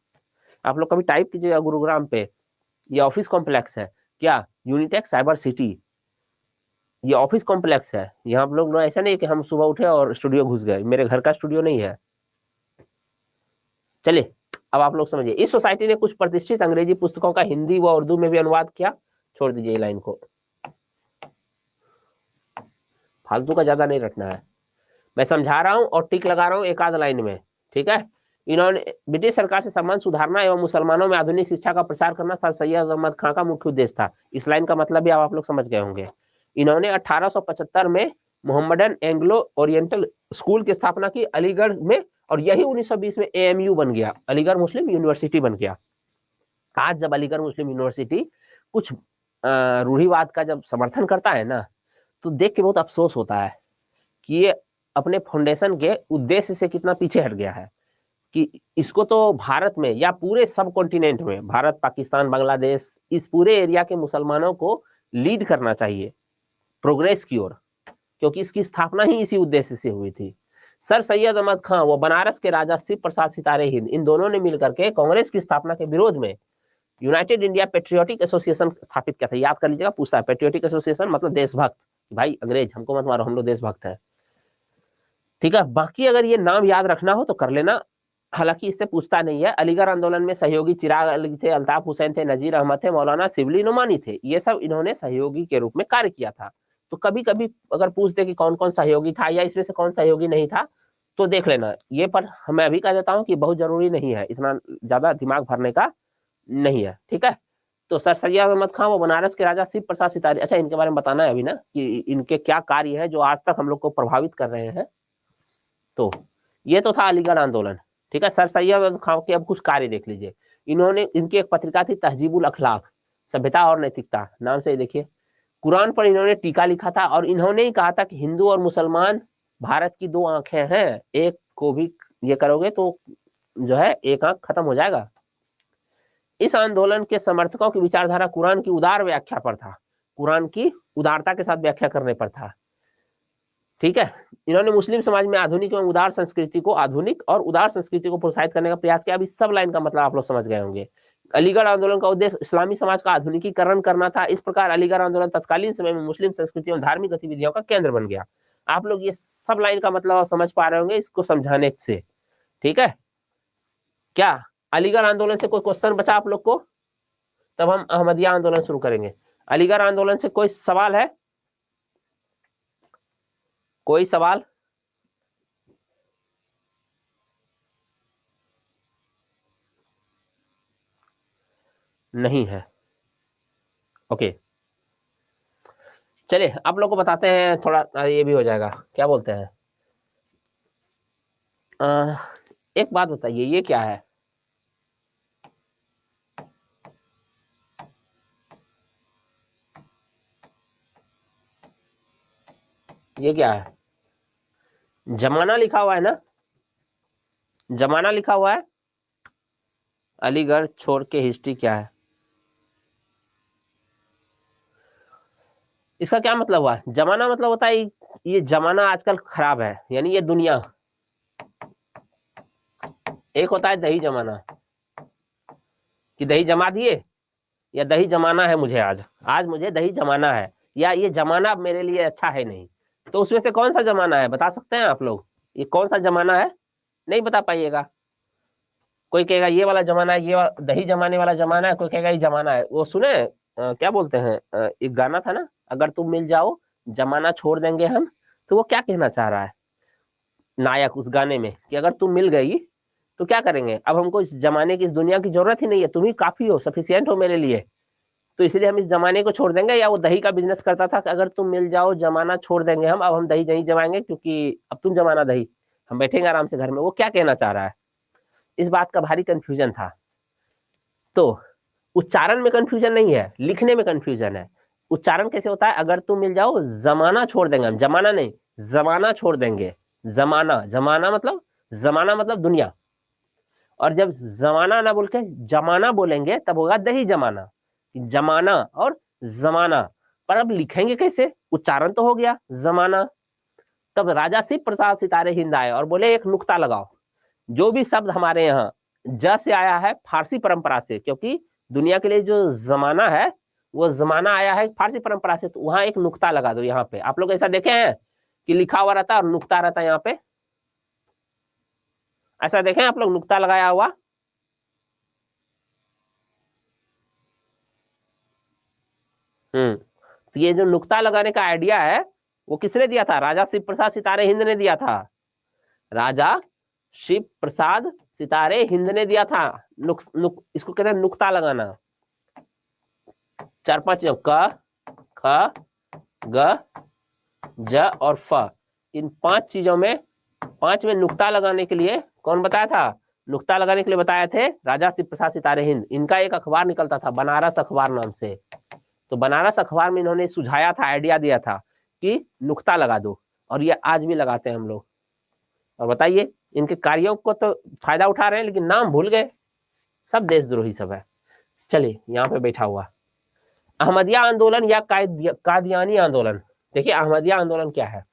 आप लोग कभी टाइप कीजिएगा गुरुग्राम पे, ये ऑफिस कॉम्प्लेक्स है क्या, यूनिटेक साइबर सिटी, ये ऑफिस कॉम्प्लेक्स है। यहाँ आप लोग ऐसा नहीं कि हम सुबह उठे और स्टूडियो घुस गए, मेरे घर का स्टूडियो नहीं है। चलिए अब आप लोग समझिए, इस सोसाइटी ने कुछ प्रतिष्ठित अंग्रेजी पुस्तकों का हिंदी व उर्दू में भी अनुवाद किया। छोड़ दीजिए लाइन को, फालतू का ज्यादा नहीं रखना है। मैं समझा रहा हूं और टिक लगा रहा हूं एक आध लाइन में। ठीक है। इन्होंने ब्रिटिश सरकार से संबंध सुधारना एवं मुसलमानों में आधुनिक शिक्षा का प्रसार करना सर सैयद अहमद खान का मुख्य उद्देश्य था। इस लाइन का मतलब भी आप लोग समझ गए होंगे। इन्होंने 1875 में मोहम्मदन एंग्लो ओरिएंटल स्कूल की स्थापना की अलीगढ़ में, और यही 1920 में AMU बन गया, अलीगढ़ मुस्लिम यूनिवर्सिटी बन गया। आज जब अलीगढ़ मुस्लिम यूनिवर्सिटी कुछ रूढ़िवाद का जब समर्थन करता है ना, तो देख के बहुत अफसोस होता है कि ये अपने फाउंडेशन के उद्देश्य से कितना पीछे हट गया है। कि इसको तो भारत में या पूरे सब कॉन्टिनेंट में, भारत, पाकिस्तान, बांग्लादेश, इस पूरे एरिया के मुसलमानों को लीड करना चाहिए प्रोग्रेस की ओर, क्योंकि इसकी स्थापना ही इसी उद्देश्य से हुई थी। सर सैयद अहमद खान व बनारस के राजा शिव प्रसाद सितारे हिंद, इन दोनों ने मिलकर के कांग्रेस की स्थापना के विरोध में यूनाइटेड इंडिया पेट्रियोटिक एसोसिएशन स्थापित किया था। याद कर लीजिएगा, पूछता है पेट्रियोटिक एसोसिएशन मतलब देशभक्त। भाई अंग्रेज हमको मत मारो, हम लोग देशभक्त हैं। ठीक है। बाकी अगर ये नाम याद रखना हो तो कर लेना, हालांकि इससे पूछता नहीं है। अलीगढ़ आंदोलन में सहयोगी चिराग अली थे, अल्ताफ हुसैन थे, नजीर अहमद थे, मौलाना शिबली नुमानी थे। ये सब इन्होंने सहयोगी के रूप में कार्य किया था। तो कभी कभी अगर पूछ दे कि कौन कौन सहयोगी था या इसमें से कौन सहयोगी नहीं था, तो देख लेना ये। पर मैं अभी कह देता हूँ कि बहुत जरूरी नहीं है, इतना ज्यादा दिमाग भरने का नहीं है। ठीक है। तो सर सैयद अहमद खान वो बनारस के राजा शिव प्रसाद सितारे, अच्छा इनके बारे में बताना है अभी ना कि इनके क्या कार्य है जो आज तक हम लोग को प्रभावित कर रहे हैं। तो ये तो था अलीगढ़ आंदोलन। ठीक है। सर सैयद अहमद खान के अब कुछ कार्य देख लीजिए। इन्होंने, इनकी एक पत्रिका थी तहजीबुल अखलाक, सभ्यता और नैतिकता, नाम से देखिए। कुरान पर इन्होंने टीका लिखा था और इन्होंने ही कहा था कि हिंदू और मुसलमान भारत की दो आंखें हैं, एक को भी ये करोगे तो जो है एक आंख खत्म हो जाएगा। इस आंदोलन के समर्थकों की विचारधारा कुरान की उदार व्याख्या पर था, कुरान की उदारता के साथ व्याख्या करने पर था। ठीक है। इन्होंने मुस्लिम समाज में आधुनिक एवं उदार संस्कृति को, आधुनिक और उदार संस्कृति को प्रोत्साहित करने का प्रयास किया। अब इस सब लाइन का मतलब आप लोग समझ गए होंगे। अलीगढ़ आंदोलन का उद्देश्य इस्लामी समाज का आधुनिकीकरण करना था। इस प्रकार अलीगढ़ आंदोलन तत्कालीन समय में मुस्लिम संस्कृति और धार्मिक गतिविधियों का केंद्र बन गया। आप लोग ये सब लाइन का मतलब समझ पा रहे होंगे इसको समझाने से। ठीक है। क्या अलीगढ़ आंदोलन से कोई क्वेश्चन बचा आप लोग को? तब हम अहमदिया आंदोलन शुरू करेंगे। अलीगढ़ आंदोलन से कोई सवाल है? कोई सवाल नहीं है? ओके, चलिए आप लोग को बताते हैं, थोड़ा ये भी हो जाएगा। क्या बोलते हैं? एक बात बताइए, ये क्या है? ये क्या है? जमाना लिखा हुआ है ना, जमाना लिखा हुआ है। अलीगढ़ छोड़ के हिस्ट्री क्या है, इसका क्या मतलब हुआ? जमाना मतलब होता है ये जमाना आजकल खराब है, यानी ये दुनिया। एक होता है दही जमाना कि दही जमा दिए, या दही जमाना है मुझे, आज मुझे दही जमाना है, या ये जमाना मेरे लिए अच्छा है नहीं। तो उसमें से कौन सा जमाना है, बता सकते हैं आप लोग? ये कौन सा जमाना है? नहीं बता पाइएगा। कोई कहेगा ये वाला जमाना है, ये दही जमाने वाला जमाना है, कोई कहेगा ये जमाना है। वो सुने क्या बोलते हैं, एक गाना था ना, अगर तुम मिल जाओ जमाना छोड़ देंगे हम। तो वो क्या कहना चाह रहा है नायक उस गाने में, कि अगर तुम मिल गई तो क्या करेंगे, अब हमको इस जमाने की, इस दुनिया की जरूरत ही नहीं है, तुम ही काफी हो, सफिशियंट हो मेरे लिए, तो इसलिए हम इस जमाने को छोड़ देंगे। या वो दही का बिजनेस करता था कि अगर तुम मिल जाओ जमाना छोड़ देंगे हम, अब हम दही नहीं जमाएंगे क्योंकि अब तुम जमाना दही, हम बैठेंगे आराम से घर में। वो क्या कहना चाह रहा है, इस बात का भारी कंफ्यूजन था। तो उच्चारण में कंफ्यूजन नहीं है, लिखने में कंफ्यूजन है। उच्चारण कैसे होता है, अगर तुम मिल जाओ जमाना छोड़ देंगे हम, जमाना नहीं जमाना छोड़ देंगे। जमाना, जमाना मतलब दुनिया, और जब जमाना ना बोल के जमाना बोलेंगे तब होगा दही जमाना। जमाना और जमाना, पर अब लिखेंगे कैसे, उच्चारण तो हो गया जमाना। तब राजा शिव प्रसाद सितारे हिंद आए और बोले एक नुक्ता लगाओ, जो भी शब्द हमारे यहाँ ज से आया है फारसी परंपरा से, क्योंकि दुनिया के लिए जो जमाना है वो जमाना आया है फारसी परंपरा से, तो वहां एक नुक्ता लगा दो। यहाँ पे आप लोग ऐसा देखे हैं कि लिखा हुआ रहता है और नुक्ता रहता है यहाँ पे, ऐसा देखें आप लोग नुक्ता लगाया हुआ? तो ये जो नुक्ता लगाने का आइडिया है वो किसने दिया था? राजा शिव प्रसाद सितारे हिंद ने दिया था। राजा शिव प्रसाद सितारे हिंद ने दिया था। इसको कहते हैं नुक्ता लगाना। 4-5 क, ख, ग, ज और फ, इन 5 चीजों में 5 में नुक्ता लगाने के लिए कौन बताया था? नुक्ता लगाने के लिए बताए थे राजा शिव प्रसाद सितारे हिंद। इनका एक अखबार निकलता था बनारस अखबार नाम से, तो बनारस अखबार में इन्होंने सुझाया था, आइडिया दिया था कि नुक्ता लगा दो, और ये आज भी लगाते हैं हम लोग। और बताइए, इनके कार्यों को तो फायदा उठा रहे हैं लेकिन नाम भूल गए, सब देशद्रोही सब है। चलिए यहाँ पे बैठा हुआ अहमदिया आंदोलन या कादियानी आंदोलन। देखिए अहमदिया आंदोलन क्या है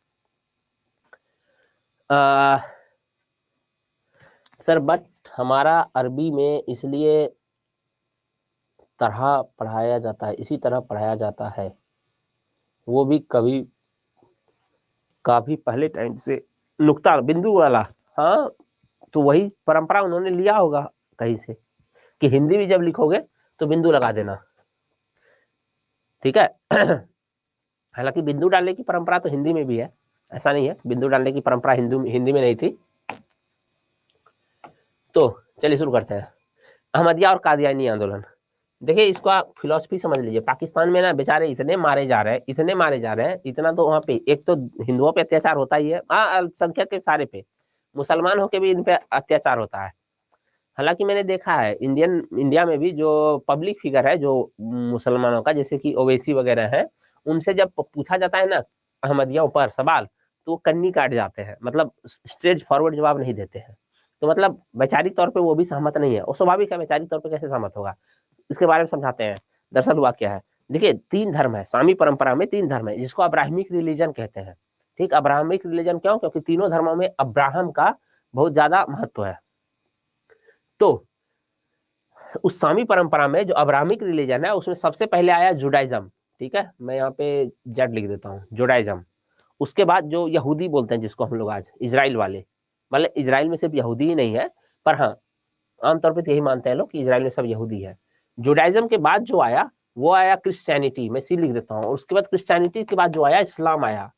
सर, बट हमारा अरबी में इसलिए तरह पढ़ाया जाता है, इसी तरह पढ़ाया जाता है, वो भी कभी काफी पहले टाइम से नुक्ता बिंदु वाला। हाँ, तो वही परंपरा उन्होंने लिया होगा कहीं से, कि हिंदी भी जब लिखोगे तो बिंदु लगा देना, ठीक है। हालांकि बिंदु डालने की परंपरा तो हिंदी में भी है, ऐसा नहीं है बिंदु डालने की परंपरा हिंदी में नहीं थी। तो चलिए शुरू करते हैं, अहमदिया और कादियानी आंदोलन। देखिए इसको आप फिलॉसफी समझ लीजिए। पाकिस्तान में ना बेचारे इतने मारे जा रहे हैं, इतने मारे जा रहे हैं, इतना तो वहाँ पे एक तो हिंदुओं पे अत्याचार होता ही है, अल्पसंख्यक के सारे पे, मुसलमान होके भी इन पे अत्याचार होता है। हालांकि मैंने देखा है इंडिया में भी जो पब्लिक फिगर है जो मुसलमानों का, जैसे कि ओवैसी वगैरह है, उनसे जब पूछा जाता है ना अहमदियों पर सवाल, तो वो कन्नी काट जाते हैं, मतलब स्ट्रेट फॉरवर्ड जवाब नहीं देते हैं। तो मतलब वैचारिक तौर पे वो भी सहमत नहीं है, और स्वाभाविक है, वैचारिक तौर पे कैसे सहमत होगा, इसके बारे में समझाते हैं। दरअसल हुआ क्या है, देखिए 3 धर्म है, सामी परंपरा में 3 धर्म है, जिसको अब्राहमिक रिलीजन कहते हैं। ठीक, अब्राहमिक रिलीजन क्यों? क्योंकि तीनों धर्मों में अब्राहम का बहुत ज्यादा महत्व है। तो उस सामी परंपरा में जो अब्राहमिक रिलीजन है उसमें सबसे पहले आया जुडाइज्म। ठीक है, मैं यहाँ पे जेड लिख देता हूँ, जुडाइज्म। उसके बाद जो यहूदी बोलते हैं, जिसको हम लोग आज इजराइल वाले, मतलब इजराइल में सिर्फ यहूदी ही नहीं है, पर हाँ आमतौर पर यही मानते हैं लोग कि इजराइल में सब यहूदी है। जुडाइज्म के बाद जो आया वो आया क्रिश्चियनिटी, मैं सी लिख देता हूँ। और उसके बाद क्रिश्चियनिटी के बाद जो आया इस्लाम आया।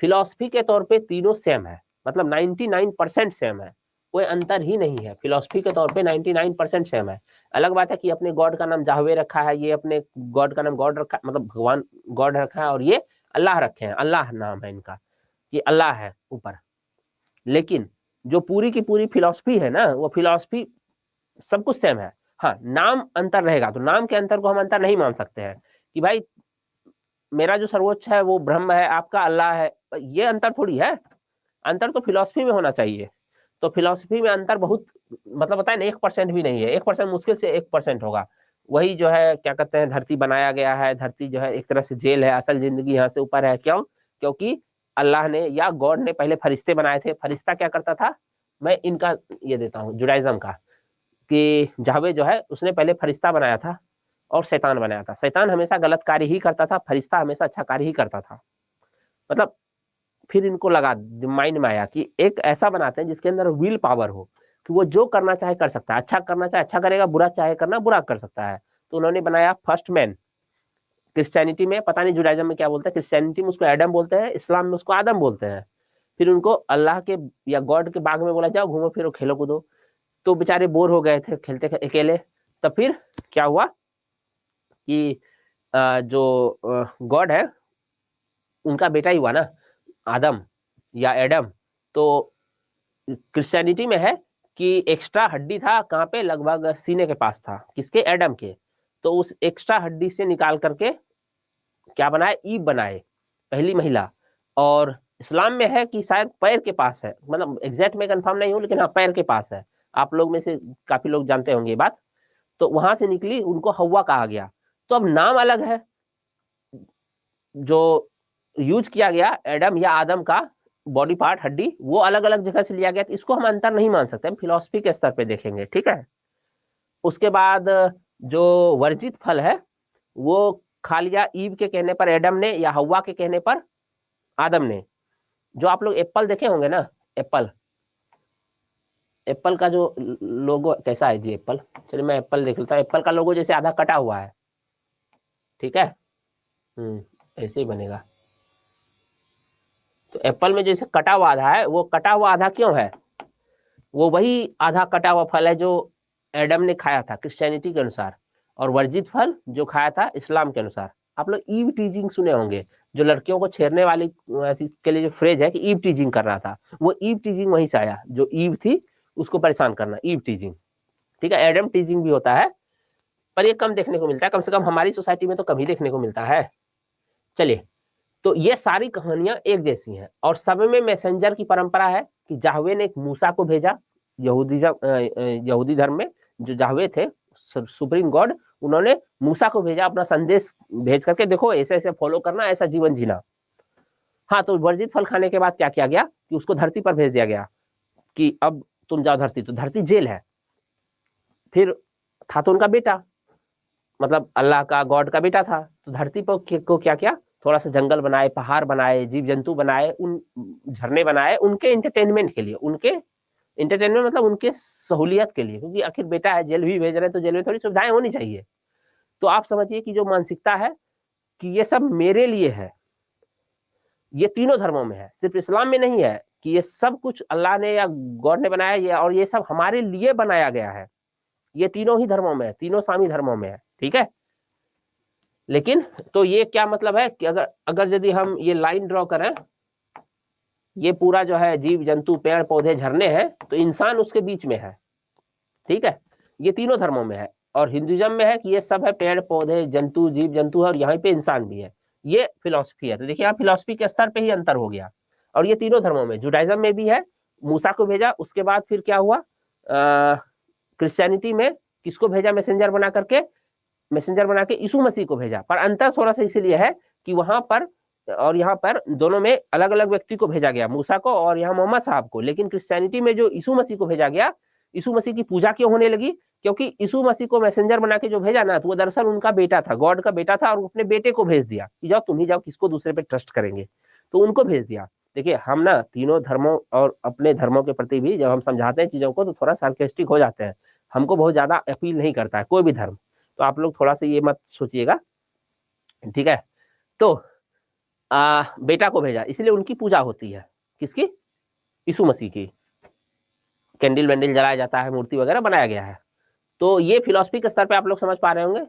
फिलॉसफी के तौर पे तीनों सेम है, मतलब 99% सेम है, कोई अंतर ही नहीं है। फिलॉसफी के तौर पे 99% सेम है। अलग बात है कि अपने गॉड का नाम जाहवे रखा है, ये अपने गॉड का नाम गॉड रखा, मतलब भगवान गॉड रखा है, और ये अल्लाह रखे हैं, अल्लाह नाम है इनका, ये अल्लाह है ऊपर। लेकिन जो पूरी की पूरी फिलॉसफी है ना, वो फिलॉसफी सब कुछ सेम है। हाँ, नाम अंतर रहेगा, तो नाम के अंतर को हम अंतर नहीं मान सकते हैं कि भाई मेरा जो सर्वोच्च है वो ब्रह्म है, आपका अल्लाह है, ये अंतर थोड़ी है। अंतर तो फिलॉसफी में होना चाहिए। तो फिलॉसफी में अंतर बहुत, मतलब बताए ना, 1% भी नहीं है। 1% मुश्किल से 1% होगा। वही जो है क्या कहते हैं, धरती बनाया गया है, धरती जो है एक तरह से जेल है, असल जिंदगी यहाँ से ऊपर है। क्यों? क्योंकि अल्लाह ने या गॉड ने पहले फरिश्ते बनाए थे। फरिश्ता क्या करता था, मैं इनका ये देता हूँ जुडाइज्म का, कि जाहवे जो है उसने पहले फरिश्ता बनाया था और शैतान बनाया था। शैतान हमेशा गलत कार्य ही करता था, फरिश्ता हमेशा अच्छा कार्य ही करता था। मतलब फिर इनको लगा, माइंड में आया कि एक ऐसा बनाते हैं जिसके अंदर विल पावर हो, कि वो जो करना चाहे कर सकता है। अच्छा करना चाहे अच्छा करेगा, बुरा चाहे करना बुरा कर सकता है। तो उन्होंने बनाया फर्स्ट मैन। क्रिश्चियनिटी में पता नहीं जुडाइज्म में क्या बोलते हैं, क्रिश्चियनिटी में उसको एडम बोलते हैं, इस्लाम में उसको आदम बोलते हैं। फिर उनको अल्लाह के या गॉड के बाग में बोला, जाओ घूमो फिरो खेलो कूदो। तो बेचारे बोर हो गए थे खेलते अकेले। तब फिर क्या हुआ कि जो गॉड है उनका बेटा ही हुआ ना, आदम या एडम। तो क्रिश्चियनिटी में है कि एक्स्ट्रा हड्डी था, कहाँ पे, लगभग सीने के पास था, किसके, एडम के। तो उस एक्स्ट्रा हड्डी से निकाल करके क्या बनाए, ईव बनाए, पहली महिला। और इस्लाम में है कि शायद पैर के पास है, मतलब एग्जैक्ट में कंफर्म नहीं हूँ, लेकिन हाँ पैर के पास है। आप लोग में से काफी लोग जानते होंगे ये बात। तो वहां से निकली, उनको हव्वा कहा गया। तो अब नाम अलग है, जो यूज किया गया एडम या आदम का बॉडी पार्ट, हड्डी, वो अलग अलग जगह से लिया गया। तो इसको हम अंतर नहीं मान सकते, हम फिलॉसफी के स्तर पे देखेंगे, ठीक है। उसके बाद जो वर्जित फल है वो खा लिया ईव के कहने पर एडम ने, या हव्वा के कहने पर आदम ने। जो आप लोग एप्पल देखे होंगे ना, एप्पल, एप्पल का जो लोगो कैसा है जी, एप्पल, चलिए मैं एप्पल देख लेता हूँ। एप्पल का लोगो जैसे आधा कटा हुआ है, ठीक है। ऐसे ही बनेगा। तो एप्पल में जैसे कटा हुआ आधा है, वो कटा हुआ आधा क्यों है, वो वही आधा कटा हुआ फल है जो एडम ने खाया था क्रिश्चियनिटी के अनुसार, और वर्जित फल जो खाया था इस्लाम के अनुसार। आप लोग ईव टीजिंग सुने होंगे, जो लड़कियों को छेड़ने वाली के लिए जो फ्रेज है कि ईव टीजिंग कर रहा था, वो ईव टीजिंग वहीं से आया। जो ईव थी उसको परेशान करना, ईव टीजिंग, ठीक है। एडम टीजिंग भी होता है, पर ये कम देखने को मिलता है, कम से कम हमारी सोसाइटी में तो कम ही देखने को मिलता है। चलिए, तो ये सारी कहानियां एक जैसी हैं, और सब में मैसेंजर की परंपरा है कि जाहवे ने एक मूसा को भेजा। यहूदी धर्म में जो जाहवे थे, सुप्रीम गॉड, उन्होंने मूसा को भेजा अपना संदेश भेज करके, देखो ऐसे ऐसे फॉलो करना, ऐसा जीवन जीना। हाँ, तो वर्जित फल खाने के बाद क्या किया गया कि उसको धरती पर भेज दिया गया कि अब तुम जाओ धरती। तो धरती जेल है। फिर था तो उनका बेटा, मतलब अल्लाह का, गॉड का बेटा था। तो धरती पर को क्या किया, थोड़ा सा जंगल बनाए, पहाड़ बनाए, जीव जंतु बनाए, उन झरने बनाए उनके इंटरटेनमेंट के लिए। उनके इंटरटेनमेंट मतलब उनके सहूलियत के लिए, क्योंकि आखिर बेटा है, जेल भी भेज रहे हैं तो जेल में थोड़ी सुविधाएं होनी चाहिए। तो आप समझिए कि जो मानसिकता है कि ये सब मेरे लिए है, ये तीनों धर्मों में है, सिर्फ इस्लाम में नहीं है कि ये सब कुछ अल्लाह ने या गॉड ने बनाया, ये और ये सब हमारे लिए बनाया गया है। ये तीनों ही धर्मों में है, तीनों सामी धर्मों में है, ठीक है। लेकिन तो ये क्या मतलब है कि अगर अगर यदि हम ये लाइन ड्रॉ करें, ये पूरा जो है जीव जंतु पेड़ पौधे झरने हैं, तो इंसान उसके बीच में है, ठीक है। ये तीनों धर्मों में है, और हिंदुइज्म में है कि ये सब है पेड़ पौधे जंतु जीव जंतु है, और यहाँ पे इंसान भी है। ये फिलॉसफी है। तो देखिए यहाँ फिलॉसफी के स्तर पे ही अंतर हो गया, और ये तीनों धर्मों में, जुडाइज्म में भी है, मूसा को भेजा। उसके बाद फिर क्या हुआ, क्रिश्चियनिटी में किसको भेजा मैसेंजर बना करके, मैसेंजर बना के यीशु मसीह को भेजा। पर अंतर थोड़ा सा इसीलिए है कि वहां पर और यहाँ पर दोनों में अलग अलग व्यक्ति को भेजा गया, मूसा को और यहाँ मोहम्मद साहब को। लेकिन क्रिश्चियनिटी में जो यीशु मसीह को भेजा गया, यीशु मसीह की पूजा क्यों होने लगी, क्योंकि यीशु मसीह को मैसेंजर बना के जो भेजा ना, तो वो दरअसल उनका बेटा था, गॉड का बेटा था, और अपने बेटे को भेज दिया कि जाओ तुम ही जाओ, किसको दूसरे पे ट्रस्ट करेंगे, तो उनको भेज दिया। देखिए हम ना तीनों धर्मों और अपने धर्मों के प्रति भी जब हम समझाते हैं चीजों को, तो थोड़ा सार्केस्टिक हो जाते हैं, हमको बहुत ज्यादा अपील नहीं करता है कोई भी धर्म। तो आप लोग थोड़ा सा ये मत सोचिएगा, ठीक है। तो बेटा को भेजा, इसलिए उनकी पूजा होती है, किसकी, यीशु मसीह की। कैंडल वैंडल जलाया जाता है, मूर्ति वगैरह बनाया गया है। तो ये फिलॉसफी के स्तर पे आप लोग समझ पा रहे होंगे,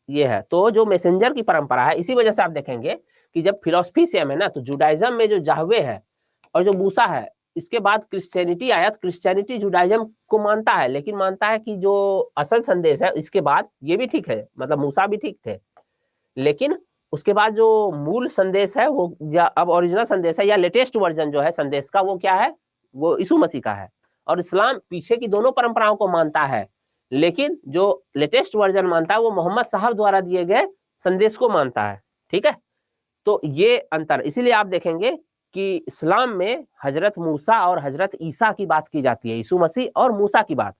ये है। तो जो मैसेंजर की परंपरा है, इसी वजह से आप देखेंगे कि जब फिलॉसफी सेम है ना, तो जुडाइज्म में जो जाहवे है और जो मूसा है, इसके बाद क्रिश्चियनिटी आया। क्रिश्चियनिटी जुडाइज्म को मानता है, लेकिन मानता है कि जो असल संदेश है इसके बाद, ये भी ठीक है, मतलब मूसा भी ठीक थे, लेकिन उसके बाद जो मूल संदेश है वो, या अब ओरिजिनल संदेश है या लेटेस्ट वर्जन जो है संदेश का, वो क्या है, वो यीशु मसीह का है। और इस्लाम पीछे की दोनों परंपराओं को मानता है, लेकिन जो लेटेस्ट वर्जन मानता है वो मोहम्मद साहब द्वारा दिए गए संदेश को मानता है। ठीक है, तो ये अंतर, इसीलिए आप देखेंगे कि इस्लाम में हजरत मूसा और हजरत ईसा की बात की जाती है, यीशु मसीह और मूसा की बात,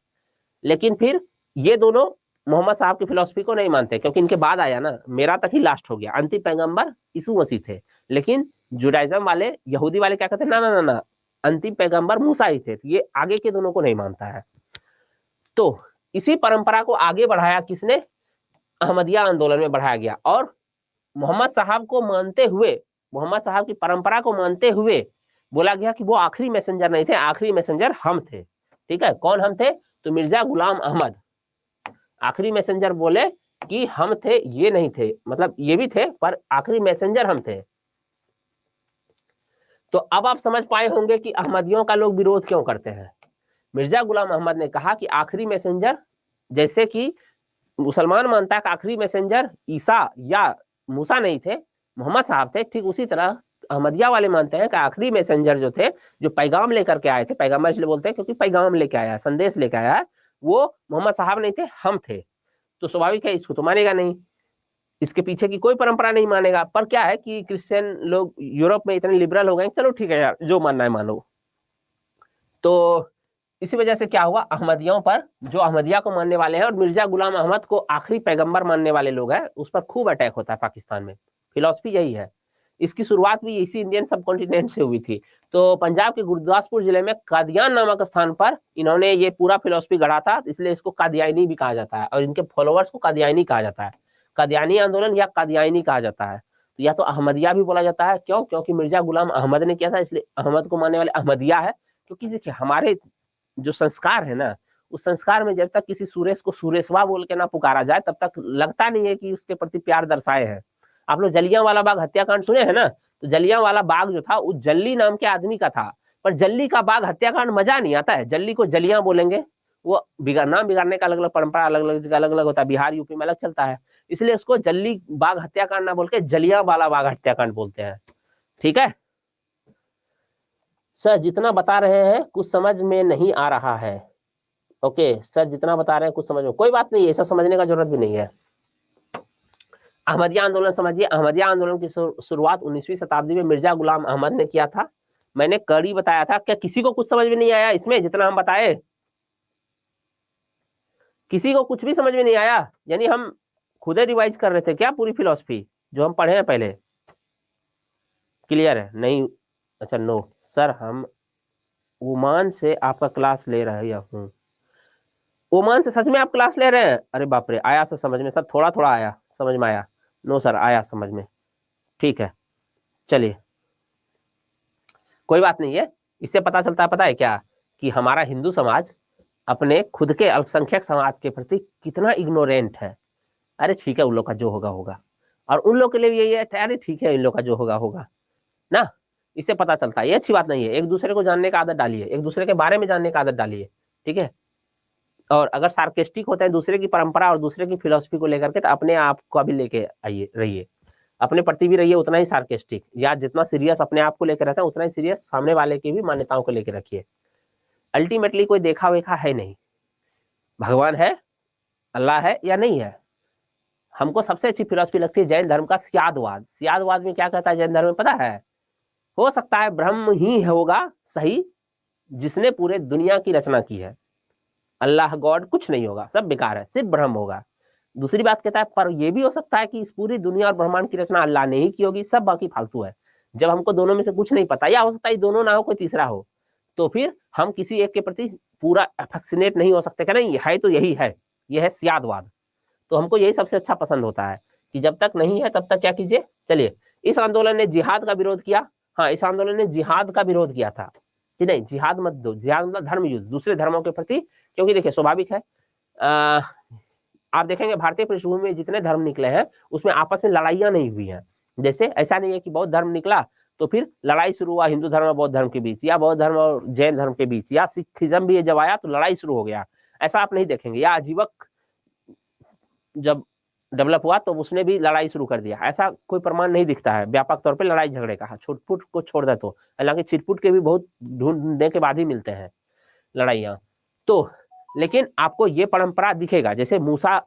लेकिन फिर ये दोनों मोहम्मद साहब की फिलॉसफी को नहीं मानते, क्योंकि इनके बाद आया ना, मेरा तक ही लास्ट हो गया, अंतिम पैगंबर यीशु मसीह थे। लेकिन जुडाइज्म वाले, यहूदी वाले क्या कहते हैं, ना ना ना ना, अंतिम पैगंबर मूसा ही थे। ये आगे के दोनों को नहीं मानता है। तो इसी परंपरा को आगे बढ़ाया किसने, अहमदिया आंदोलन में बढ़ाया गया, और मोहम्मद साहब को मानते हुए, मोहम्मद साहब की परंपरा को मानते हुए बोला गया कि वो आखिरी मैसेंजर नहीं थे, आखिरी मैसेंजर हम थे। ठीक है, कौन हम थे, तो मिर्जा गुलाम अहमद आखिरी मैसेंजर बोले कि हम थे, ये नहीं थे, मतलब ये भी थे पर आखिरी मैसेंजर हम थे। तो अब आप समझ पाए होंगे कि अहमदियों का लोग विरोध क्यों करते हैं। मिर्जा गुलाम अहमद ने कहा कि आखिरी मैसेंजर, जैसे कि मुसलमान मानता है कि आखिरी मैसेंजर ईसा या मूसा नहीं थे, मोहम्मद साहब थे, ठीक उसी तरह अहमदिया वाले मानते हैं कि आखिरी मैसेंजर जो थे, जो पैगाम लेकर के आए थे, पैगाम्बर इसलिए बोलते हैं क्योंकि पैगाम लेके आया, संदेश लेके आया है, वो मोहम्मद साहब नहीं थे, हम थे। तो स्वाभाविक है इसको तो मानेगा नहीं, इसके पीछे की कोई परंपरा नहीं मानेगा। पर क्या है कि क्रिश्चियन लोग यूरोप में इतने लिबरल हो गए, चलो ठीक है यार, जो मानना है मानो। तो इसी वजह से क्या हुआ, अहमदियों पर, जो अहमदिया को मानने वाले हैं और मिर्जा गुलाम अहमद को आखिरी पैगंबर मानने वाले लोग हैं, उस पर खूब अटैक होता है पाकिस्तान में। फिलॉसफी यही है। इसकी शुरुआत भी इसी इंडियन सब कॉन्टिनेंट से हुई थी। तो पंजाब के गुरदासपुर जिले में कादियान नामक स्थान पर इन्होंने ये पूरा फिलॉसफी गढ़ा था, इसलिए इसको कादियानी भी कहा जाता है, और इनके फॉलोअर्स को कादियानी कहा जाता है, कादियानी आंदोलन या कादियानी कहा जाता है। तो या तो अहमदिया भी बोला जाता है, क्यों, क्योंकि मिर्जा गुलाम अहमद ने किया था, इसलिए अहमद को मानने वाले अहमदिया है। क्योंकि देखिए हमारे जो संस्कार है ना, उस संस्कार में जब तक किसी सुरेश को सुरेशवा बोल के ना पुकारा जाए, तब तक लगता नहीं है कि उसके प्रति प्यार दर्शाए हैं। आप लोग जलियांवाला बाग हत्याकांड सुने हैं ना, तो जलियांवाला बाग जो था वो जल्ली नाम के आदमी का था, पर जल्ली का बाग हत्याकांड मजा नहीं आता है, जल्ली को जलियां बोलेंगे, वो नाम बिगाड़ने का अलग अलग परंपरा, अलग अलग होता है, बिहार यूपी में अलग चलता है, इसलिए उसको जल्ली बाग हत्याकांड ना बोल के जलियांवाला बाग हत्याकांड बोलते हैं। ठीक है सर, जितना बता रहे हैं कुछ समझ में नहीं आ रहा है। ओके सर, जितना बता रहे हैं कुछ समझ में, कोई बात नहीं है, सब समझने का जरूरत भी नहीं है। अहमदिया आंदोलन समझिए, अहमदिया आंदोलन की शुरुआत 19वीं शताब्दी में मिर्जा गुलाम अहमद ने किया था। मैंने कड़ी बताया था, क्या किसी को कुछ समझ में नहीं आया इसमें जितना हम बताए? किसी को कुछ भी समझ में नहीं आया? यानी हम खुद रिवाइज कर रहे थे क्या पूरी फिलॉसफी जो हम पढ़े हैं पहले? क्लियर है? नहीं? अच्छा नो सर, हम ओमान से आपका क्लास ले रहे हूँ। ओमान से सच में आप क्लास ले रहे हैं? अरे बाप रे, आया सर समझ में, सर थोड़ा थोड़ा आया समझ में, आया। नो सर, आया समझ में, ठीक है चलिए कोई बात नहीं है। इससे पता चलता है, पता है क्या, कि हमारा हिंदू समाज अपने खुद के अल्पसंख्यक समाज के प्रति कितना इग्नोरेंट है। अरे ठीक है, उन लोग का जो होगा होगा, और उन लोग के लिए भी यही है, अरे ठीक है इन लोग का जो होगा होगा ना। इससे पता चलता है, ये अच्छी बात नहीं है। एक दूसरे को जानने का आदत डालिए, एक दूसरे के बारे में जानने का आदत डालिए, ठीक है। और अगर सार्केस्टिक होता है दूसरे की परंपरा और दूसरे की फिलॉसफी को लेकर के, तो अपने आप को भी लेके आइए, रहिए, अपने प्रति भी रहिए उतना ही सार्केस्टिक, या जितना सीरियस अपने आप को लेकर रहता है उतना ही सीरियस सामने वाले की भी मान्यताओं को लेकर रखिए। अल्टीमेटली कोई देखा वेखा है नहीं, भगवान है, अल्लाह है या नहीं है। हमको सबसे अच्छी फिलॉसफी लगती है जैन धर्म का स्यादवाद। स्यादवाद में क्या कहता है जैन धर्म में, पता है? हो सकता है ब्रह्म ही होगा सही जिसने पूरे दुनिया की रचना की है, अल्लाह गॉड कुछ नहीं होगा, सब बेकार है, सिर्फ ब्रह्म होगा। दूसरी बात कहता है पर यह भी हो सकता है कि इस पूरी दुनिया और ब्रह्मांड की रचना अल्लाह ने ही की होगी, सब बाकी फालतू है। जब हमको दोनों में से कुछ नहीं पता, या हो सकता है दोनों ना हो, कोई तीसरा हो, तो फिर हम किसी एक के प्रति पूरा अफेक्शनेट नहीं हो सकते, क्या नहीं है तो यही है, यह है स्यादवाद। तो हमको यही सबसे अच्छा पसंद होता है कि जब तक नहीं है तब तक क्या कीजिए। चलिए, इस आंदोलन ने जिहाद का विरोध किया। हाँ, इस आंदोलन ने जिहाद का विरोध किया था कि नहीं जिहाद मत दो, जिहाद मतलब धर्म युद्ध दूसरे धर्मों के प्रति। क्योंकि देखिए स्वाभाविक है, आप देखेंगे भारतीय पृष्ठभूमि में जितने धर्म निकले हैं उसमें आपस में लड़ाइयां नहीं हुई हैं। जैसे ऐसा नहीं है कि बौद्ध धर्म निकला तो फिर लड़ाई शुरू हुआ हिंदू धर्म और बौद्ध धर्म के बीच, या बौद्ध धर्म और जैन धर्म के बीच, या सिखिज्म भी जब आया तो लड़ाई शुरू हो गया, ऐसा आप नहीं देखेंगे। या अजीवक जब डेवलप हुआ तो उसने भी लड़ाई शुरू कर दिया। ऐसा कोई प्रमाण नहीं दिखता है व्यापक तौर पे लड़ाई झगड़े का, छुटपुट को छोड़ दे तो, हालांकि छिटपुट के भी बहुत ढूंढने के बाद ही मिलते हैं लड़ाइयाँ। तो लेकिन आपको ये परंपरा दिखेगा, जैसे मूसा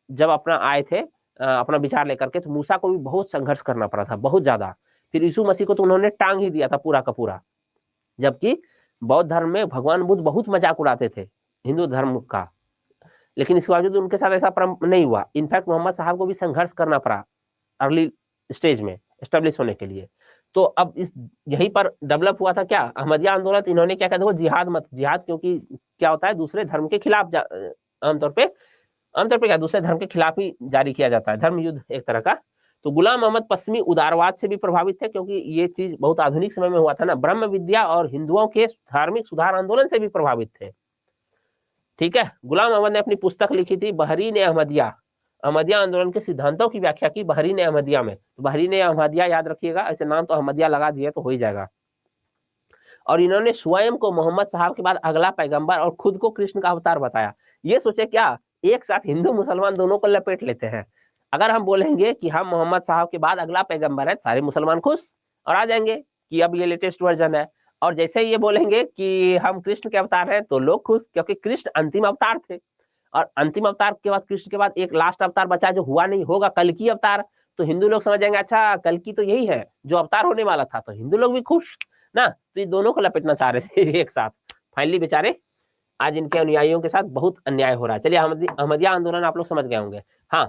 जब अपना आए थे अपना विचार लेकर के, तो मूसा को भी बहुत संघर्ष करना पड़ा था, बहुत ज्यादा। फिर यीशु मसीह को तो उन्होंने टांग ही दिया था पूरा का पूरा। जबकि बौद्ध धर्म में भगवान बुद्ध बहुत मजाक उड़ाते थे हिंदू धर्म का, लेकिन इसके बावजूद उनके साथ ऐसा नहीं हुआ। इनफैक्ट मोहम्मद साहब को भी संघर्ष करना पड़ा अर्ली स्टेज में एस्टेब्लिश होने के लिए। तो अब इस यहीं पर डेवलप हुआ था क्या, अहमदिया आंदोलन। इन्होंने क्या कहते हैं, जिहाद मत, जिहाद क्योंकि क्या होता है दूसरे धर्म के खिलाफ, आमतौर पे क्या दूसरे धर्म के खिलाफ ही जारी किया जाता है, धर्म युद्ध एक तरह का। तो गुलाम अहमद पश्चिमी उदारवाद से भी प्रभावित थे, क्योंकि ये चीज बहुत आधुनिक समय में हुआ था ना। ब्रह्म विद्या और हिंदुओं के धार्मिक सुधार आंदोलन से भी प्रभावित थे। ठीक है, गुलाम अहमद ने अपनी पुस्तक लिखी थी बहरीन अहमदिया, अहमदिया आंदोलन के सिद्धांतों की व्याख्या की बहरीन अहमदिया में। तो बहरीन अहमदिया याद रखिएगा, ऐसे नाम तो अहमदिया लगा दिए तो हो ही जाएगा। और इन्होंने स्वयं को मोहम्मद साहब के बाद अगला पैगंबर और खुद को कृष्ण का अवतार बताया। ये सोचे क्या, एक साथ हिंदू मुसलमान दोनों को लपेट लेते हैं। अगर हम बोलेंगे कि हम मोहम्मद साहब के बाद अगला पैगंबर है, सारे मुसलमान खुश और आ जाएंगे कि अब ये लेटेस्ट वर्जन है। और जैसे ये बोलेंगे कि हम कृष्ण के अवतार हैं तो लोग खुश, क्योंकि कृष्ण अंतिम अवतार थे। और अंतिम अवतार के बाद, कृष्ण के बाद एक लास्ट अवतार बचा जो हुआ नहीं, होगा कल की अवतार। तो हिंदू लोग समझ जाएंगे अच्छा कल की तो यही है जो अवतार होने वाला था, तो हिंदू लोग भी खुश ना। तो ये दोनों को लपेटना चाह रहे थे एक साथ। फाइनली बेचारे आज इनके अनुयायियों के साथ बहुत अन्याय हो रहा है। चलिए, अहमदिया आंदोलन आप लोग समझ गए होंगे। हाँ,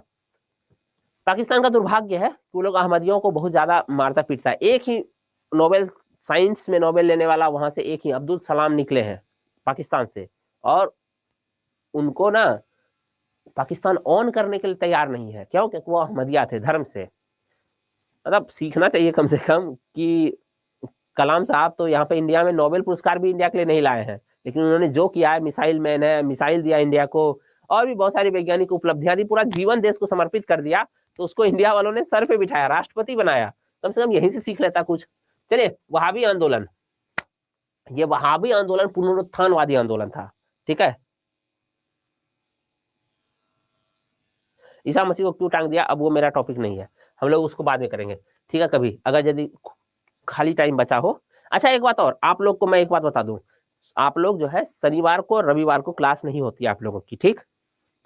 पाकिस्तान का दुर्भाग्य है कि वो लोग अहमदियों को बहुत ज्यादा मारता पीटता है। एक ही नोबेल साइंस में नोबेल लेने वाला वहां से एक ही अब्दुल सलाम निकले हैं पाकिस्तान से, और उनको ना पाकिस्तान ऑन करने के लिए तैयार नहीं है। क्यों? क्योंकि वो अहमदिया थे धर्म से। मतलब सीखना चाहिए कम से कम कि कलाम साहब तो यहाँ पे इंडिया में नोबेल पुरस्कार भी इंडिया के लिए नहीं लाए हैं, लेकिन उन्होंने जो किया है, मिसाइल मैन है, मिसाइल दिया इंडिया को, और भी बहुत सारी वैज्ञानिक उपलब्धियां दी, पूरा जीवन देश को समर्पित कर दिया। तो उसको इंडिया वालों ने सर पे बिठाया, राष्ट्रपति बनाया। कम से कम यहीं से सीख लेता कुछ। चलिए, वहाबी आंदोलन, ये वहाबी आंदोलन पुनरुत्थानवादी आंदोलन था। ठीक है, ईसा मसीह को क्यों टांग दिया, अब वो मेरा टॉपिक नहीं है, हम लोग उसको बाद में करेंगे। ठीक है, कभी अगर यदि खाली टाइम बचा हो। अच्छा, एक बात और आप लोग को मैं एक बात बता दूं, आप लोग जो है शनिवार को रविवार को क्लास नहीं होती आप लोगों की। ठीक,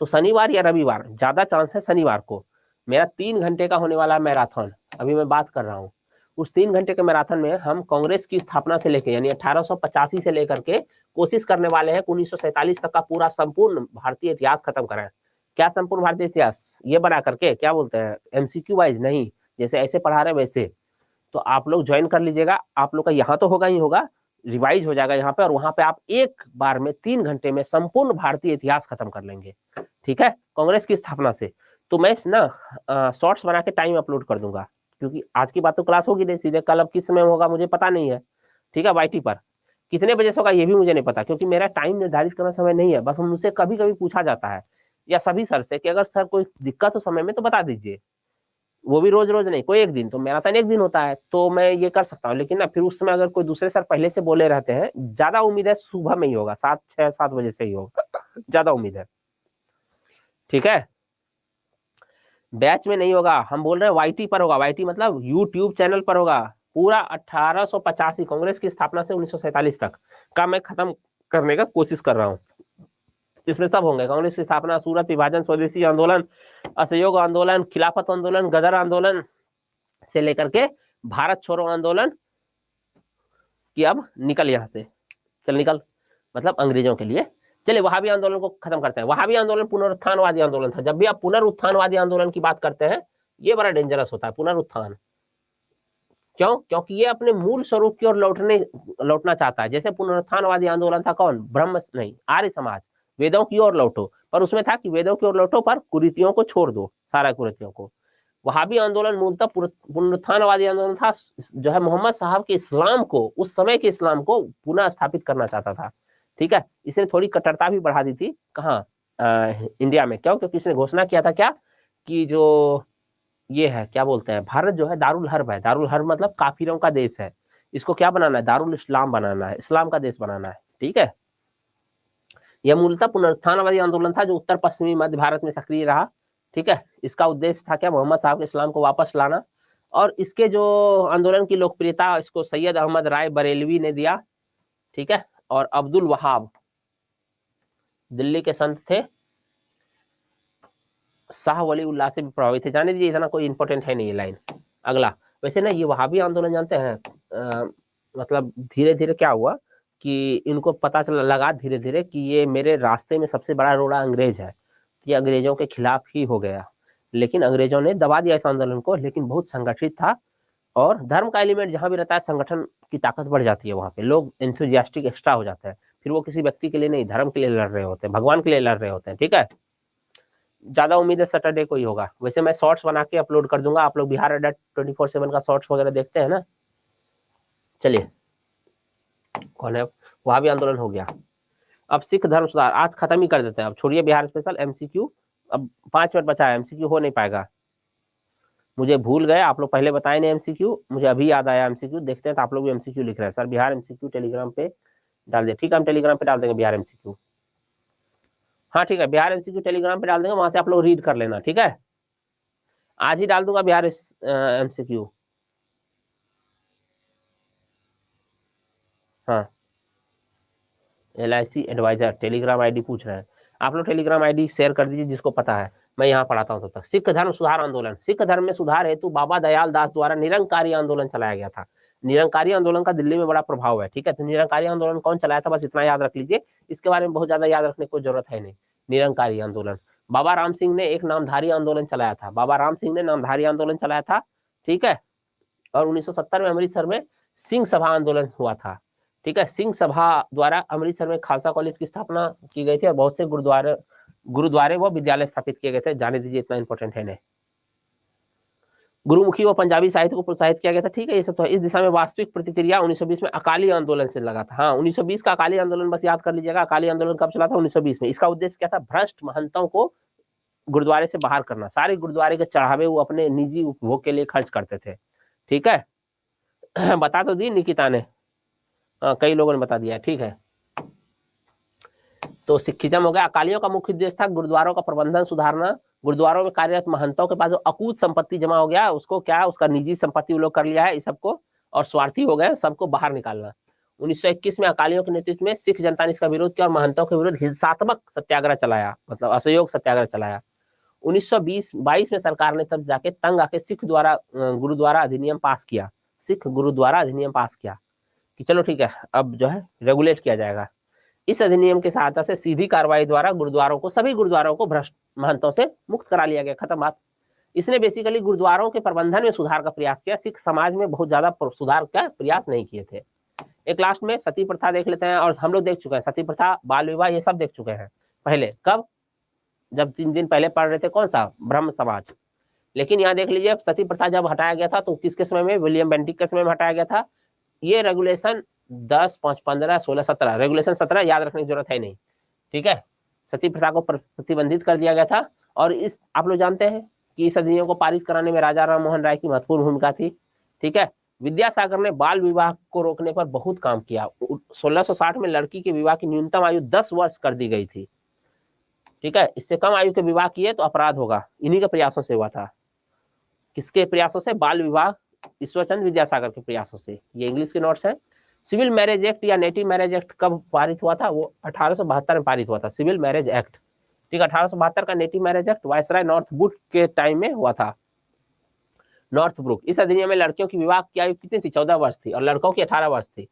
तो शनिवार या रविवार, ज्यादा चांस है शनिवार को, मेरा 3 घंटे का होने वाला मैराथन अभी मैं बात कर रहा हूँ। उस 3 घंटे के मैराथन में हम कांग्रेस की स्थापना से लेकर यानी 1885 से लेकर के कोशिश करने वाले हैं 1947 तक का पूरा संपूर्ण भारतीय इतिहास खत्म कराएं। क्या संपूर्ण भारतीय इतिहास? ये बना करके क्या बोलते हैं, एमसीक्यू वाइज नहीं, जैसे ऐसे पढ़ा रहे वैसे। तो आप लोग ज्वाइन कर लीजिएगा, आप लोग का यहाँ तो होगा ही होगा, रिवाइज हो जाएगा यहाँ पे, और वहां पे आप एक बार में 3 घंटे में संपूर्ण भारतीय इतिहास खत्म कर लेंगे। ठीक है, कांग्रेस की स्थापना से। तो मैं ना शॉर्ट्स बना के टाइम अपलोड कर दूंगा, क्योंकि आज की बात तो क्लास होगी नहीं सीधे, कल अब किस समय होगा मुझे पता नहीं है। ठीक है, वाईटी पर कितने बजे से होगा ये भी मुझे नहीं पता, क्योंकि मेरा टाइम निर्धारित करना समय नहीं है। बस मुझसे कभी कभी पूछा जाता है, या सभी सर से, कि अगर सर कोई दिक्कत हो समय में तो बता दीजिए, वो भी रोज रोज नहीं, कोई एक दिन। तो मैराथन एक दिन होता है तो मैं ये कर सकता हूँ, लेकिन ना फिर उस समय अगर कोई दूसरे सर पहले से बोले रहते हैं, ज्यादा उम्मीद है सुबह में ही होगा, 7 बजे से ही होगा, ज्यादा उम्मीद है। ठीक है, बैच में नहीं होगा, हम बोल रहे हैं वाईटी पर होगा। वाईटी मतलब यूट्यूब चैनल पर होगा। पूरा 1885 कांग्रेस की स्थापना से 1947 तक का मैं खत्म करने का कोशिश कर रहा हूँ। इसमें सब होंगे, कांग्रेस की स्थापना, सूरत विभाजन, स्वदेशी आंदोलन, असहयोग आंदोलन, खिलाफत आंदोलन, गदर आंदोलन से लेकर के भारत छोड़ो आंदोलन कि अब निकल यहाँ से, चल निकल, मतलब अंग्रेजों के लिए। चलिए, वहाबी आंदोलन को खत्म करते हैं। वहाबी आंदोलन पुनरुत्थानवादी आंदोलन था। जब भी आप पुनरुत्थानवादी आंदोलन की बात करते हैं, ये बड़ा डेंजरस होता है पुनरुत्थान। क्यों? क्योंकि ये अपने मूल स्वरूप की ओर लौटना चाहता है। जैसे पुनरुत्थानवादी आंदोलन था कौन, ब्रह्म नहीं, आर्य समाज, वेदों की ओर लौटो, पर उसमें था कि वेदों की ओर लौटो पर कुरीतियों को छोड़ दो, सारा कुरीतियों को। वहाबी आंदोलन मूलतः पुनरुत्थानवादी आंदोलन था, जो है मोहम्मद साहब के इस्लाम को, उस समय के इस्लाम को पुनः स्थापित करना चाहता था। ठीक है, इसने थोड़ी कट्टरता भी बढ़ा दी थी कहाँ, इंडिया में। क्यों? क्योंकि इसने घोषणा किया था क्या कि जो ये है क्या बोलते हैं, भारत जो है दारुल हर्ब है। दारुल हर्ब मतलब काफिरों का देश है, इसको क्या बनाना है, दारुल इस्लाम बनाना है, इस्लाम का देश बनाना है। ठीक है, यह मूलतः पुनरुत्थानवादी आंदोलन था जो उत्तर पश्चिमी मध्य भारत में सक्रिय रहा। ठीक है। इसका उद्देश्य था क्या, मोहम्मद साहब के इस्लाम को वापस लाना। और इसके जो आंदोलन की लोकप्रियता इसको सैयद अहमद राय बरेलवी ने दिया, ठीक है। और अब्दुल वहाब दिल्ली के संत थे, शाह वली उल्लाह से भी प्रभावित थे। जाने दीजिए, इतना कोई इंपॉर्टेंट है नहीं ये लाइन। अगला, वैसे ना ये वहाबी आंदोलन जानते हैं मतलब धीरे धीरे क्या हुआ कि इनको पता चला लगा धीरे धीरे कि ये मेरे रास्ते में सबसे बड़ा रोड़ा अंग्रेज है, ये अंग्रेजों के खिलाफ ही हो गया। लेकिन अंग्रेजों ने दबा दिया इस आंदोलन को, लेकिन बहुत संगठित था। और धर्म का एलिमेंट जहां भी रहता है, संगठन की ताकत बढ़ जाती है, वहां पे लोग एंथुजियास्टिक एक्स्ट्रा हो जाते हैं। फिर वो किसी व्यक्ति के लिए नहीं, धर्म के लिए लड़ रहे होते हैं, भगवान के लिए लड़ रहे होते हैं, ठीक है। ज्यादा उम्मीद है सैटरडे को ही होगा। वैसे मैं शॉर्ट्स बना के अपलोड कर दूंगा, आप लोग बिहार अड्डा 24/7 का शॉर्ट्स वगैरह देखते हैं ना। चलिए, कौन है, वहां भी आंदोलन हो गया। अब सिख धर्म सुधार आज खत्म ही कर देते हैं, अब छोड़िए बिहार स्पेशल। एमसीक्यू अब 5 मिनट बचा है, एमसीक्यू हो नहीं पाएगा। मुझे भूल गए, आप लोग पहले बताए नहीं एमसीक्यू, मुझे अभी याद आया एमसीक्यू। देखते हैं तो आप लोग भी एमसीक्यू लिख रहे हैं, सर बिहार एमसीक्यू टेलीग्राम पे डाल दिया। ठीक है, हम टेलीग्राम पे डाल देंगे बिहार एमसीक्यू। हाँ ठीक है, बिहार एमसीक्यू टेलीग्राम पे डाल देंगे, वहां से आप लोग रीड कर लेना, ठीक है। आज ही डाल दूंगा बिहार एमसीक्यू। हाँ, LIC एडवाइजर टेलीग्राम आईडी पूछ रहे हैं, आप लोग टेलीग्राम आईडी शेयर कर दीजिए जिसको पता है, मैं यहाँ पढ़ाता हूँ तब तक। सिख धर्म सुधार आंदोलन, सिख धर्म में सुधार हेतु बाबा दयाल दास द्वारा निरंकारी आंदोलन चलाया गया था। निरंकारी आंदोलन का दिल्ली में बड़ा प्रभाव है, ठीक है। तो निरंकारी आंदोलन कौन चलाया था, बस इतना याद रख लीजिए, इसके बारे में बहुत ज्यादा याद रखने की जरूरत है नहीं। निरंकारी आंदोलन बाबा राम सिंह ने एक नामधारी आंदोलन चलाया था, बाबा राम सिंह ने नामधारी आंदोलन चलाया था, ठीक है। और 1970 में अमृतसर में सिंह सभा आंदोलन हुआ था, ठीक है। सिंह सभा द्वारा अमृतसर में खालसा कॉलेज की स्थापना की गई थी और बहुत से गुरुद्वारे व विद्यालय स्थापित किए गए थे। जाने दीजिए, इतना इंपॉर्टेंट है नहीं। गुरुमुखी व पंजाबी साहित्य को प्रोत्साहित किया गया था, ठीक है। ये सब तो इस दिशा में वास्तविक प्रतिक्रिया 1920 में अकाली आंदोलन से लगा था। हाँ, 1920 का अकाली आंदोलन बस याद कर लीजिएगा। अकाली आंदोलन कब चला था, 1920 में। इसका उद्देश्य क्या था, भ्रष्ट महंतों को गुरुद्वारे से बाहर करना। सारे गुरुद्वारे के चढ़ावे वो अपने निजी उपभोग के लिए खर्च करते थे, ठीक है। बता तो दी निकिता ने, कई लोगों ने बता दिया, ठीक है। तो सिखिज्म हो गया। अकालियों का मुख्य उद्देश्य था गुरुद्वारों का प्रबंधन सुधारना। गुरुद्वारों में कार्यरत महंतों के पास जो अकूत संपत्ति जमा हो गया, उसको क्या, उसका निजी संपत्ति वो लोग कर लिया है इस सबको, और स्वार्थी हो गए, सबको बाहर निकालना। 1921 में अकालियों के नेतृत्व में सिख जनता ने इसका विरोध किया और महंतों के विरुद्ध हिंसात्मक सत्याग्रह चलाया, मतलब असहयोग सत्याग्रह चलाया। 1922 में सरकार ने तब जाके तंग आके सिख द्वारा गुरुद्वारा अधिनियम पास किया, सिख गुरुद्वारा अधिनियम पास किया कि चलो ठीक है, अब जो है रेगुलेट किया जाएगा। इस अधिनियम की सहायता से सीधी कार्रवाई द्वारा गुरुद्वारों को, सभी गुरुद्वारों को भ्रष्ट महंतों से मुक्त करा लिया गया, खत्म बात। इसने बेसिकली गुरुद्वारों के प्रबंधन में सुधार का प्रयास किया। सिख समाज में बहुत ज्यादा सुधार का प्रयास नहीं किए थे। एक लास्ट में सती प्रथा देख लेते हैं, और हम लोग देख चुके हैं सती प्रथा, बाल विवाह, ये सब देख चुके हैं पहले। कब, जब 3 दिन पहले पढ़ रहे थे, कौन सा, ब्रह्म समाज। लेकिन यहाँ देख लीजिए, सती प्रथा जब हटाया गया था तो किसके समय में, विलियम बेंटिक के समय में हटाया गया था। ये रेगुलेशन 10, 5, 15, 16, 17, रेगुलेशन 17 याद रखने की जरूरत है नहीं, ठीक है। सती प्रथा को प्रतिबंधित कर दिया गया था। और इस, आप लोग जानते हैं कि इस अधिनियम को पारित कराने में राजा राम मोहन राय की महत्वपूर्ण भूमिका थी, ठीक है। विद्यासागर ने बाल विवाह को रोकने पर बहुत काम किया। 1660 में लड़की के विवाह की न्यूनतम आयु 10 वर्ष कर दी गई थी, ठीक है। इससे कम आयु के विवाह किए तो अपराध होगा। इन्हीं के प्रयासों से हुआ था। किसके प्रयासों से, बाल विवाह, ईश्वरचंद्र विद्यासागर के प्रयासों से। ये इंग्लिश के नोट्स हैं। सिविल मैरिज एक्ट या नेटिव मैरिज एक्ट कब पारित हुआ था, वो 1872 में पारित हुआ था, सिविल मैरिज एक्ट, ठीक है। 1872 का native marriage act viceroy Northbrook के टाइम में हुआ था, नॉर्थब्रुक। इस अधिनियम में लड़कियों की विवाह की आयु कितनी थी, 14 वर्ष थी, और लड़कों की 18 वर्ष थी।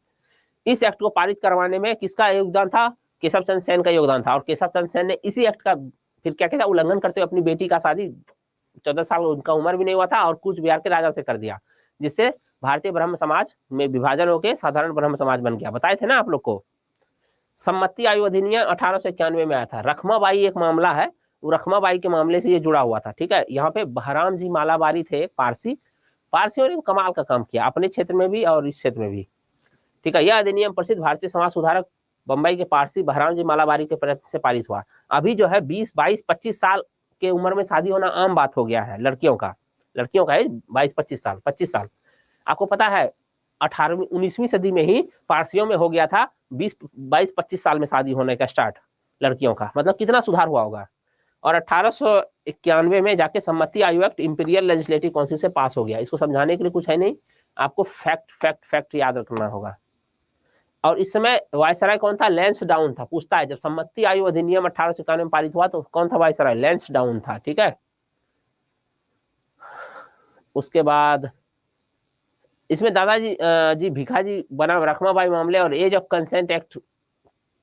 इस एक्ट को पारित करवाने में किसका योगदान था, केशव चंद्र सेन का योगदान था। और केशव चंद्र सेन ने इसी एक्ट का फिर क्या कहता, उल्लंघन करते हुए अपनी बेटी का शादी 14 साल उनका उम्र भी नहीं हुआ था और कूच बिहार के राजा से कर दिया, जिससे भारतीय ब्रह्म समाज में विभाजन होकर साधारण ब्रह्म समाज बन गया। बताए थे ना आप लोग को। सम्मति आयु अधिनियम 1891 में आया था। रखमाबाई एक मामला है, वो रखमाबाई के मामले से ये जुड़ा हुआ था, ठीक है। यहाँ पे बहराम जी मालाबारी थे, पारसियों ने कमाल का काम किया अपने क्षेत्र में भी और इस क्षेत्र में भी, ठीक है। यह अधिनियम प्रसिद्ध भारतीय समाज सुधारक बम्बई के पारसी बहराम जी मालाबारी के प्रयत्न से पारित हुआ। अभी जो है 20, 22, 25 साल के उम्र में शादी होना आम बात हो गया है लड़कियों का है 22, 25 साल। आपको पता है 18वीं 19वीं सदी में ही पारसियों में हो गया था 20, 22, 25 साल में शादी होने का स्टार्ट लड़कियों का। मतलब कितना सुधार हुआ होगा। और 1891 में जाके सम्मति आयु एक्ट इंपीरियल लेजिस्लेटिव काउंसिल से पास हो गया। इसको समझाने के लिए कुछ है नहीं, आपको फैक्ट याद रखना होगा। और इस समय वायसराय कौन था? लैंसडाउन था। पूछता है जब सम्मति आयु अधिनियम 1891 में पारित हुआ तो कौन था वायसराय? लैंसडाउन था। ठीक है, उसके बाद इसमें दादाजी जी भिखाजी बनाम रखमाबाई मामले और age of consent act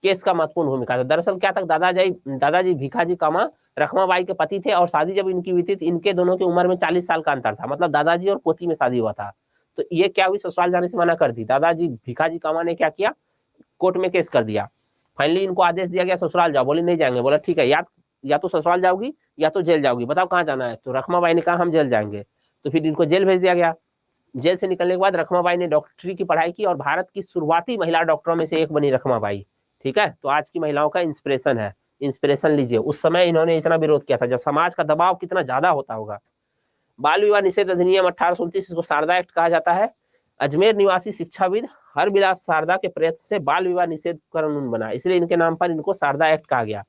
case का महत्वपूर्ण भूमिका था। दरअसल क्या था, दादाजी भिखाजी कामा रखमाबाई के पति थे और शादी जब इनकी हुई थी तो इनके दोनों की उम्र में 40 साल का अंतर था। मतलब दादाजी और पोती में शादी हुआ था। तो ये क्या हुई, ससुराल जाने से मना कर दी। दादाजी भिखाजी कामा ने क्या किया, कोर्ट में केस कर दिया। फाइनली इनको आदेश दिया गया ससुराल जाओ। बोली नहीं जाएंगे। बोला ठीक है, या तो ससुराल जाओगी या तो जेल जाओगी, बताओ कहाँ जाना है। तो रखमाबाई ने कहा हम जेल जाएंगे। तो फिर इनको जेल भेज दिया गया। जेल से निकलने के बाद रखमाबाई ने डॉक्टरी की पढ़ाई की और भारत की शुरुआती महिला डॉक्टरों में से एक बनी रखमाबाई। ठीक है, तो आज की महिलाओं का इंस्पिरेशन है। इंस्पिरेशन लीजिए। उस समय इन्होंने इतना विरोध किया था जब समाज का दबाव कितना ज्यादा होता होगा। बाल विवाह निषेध अधिनियम 1829, इसको शारदा एक्ट कहा जाता है। अजमेर निवासी शिक्षाविद हरबिलास शारदा के प्रयत्न से बाल विवाह निषेध कानून बना, इसलिए इनके नाम पर इनको शारदा एक्ट कहा गया।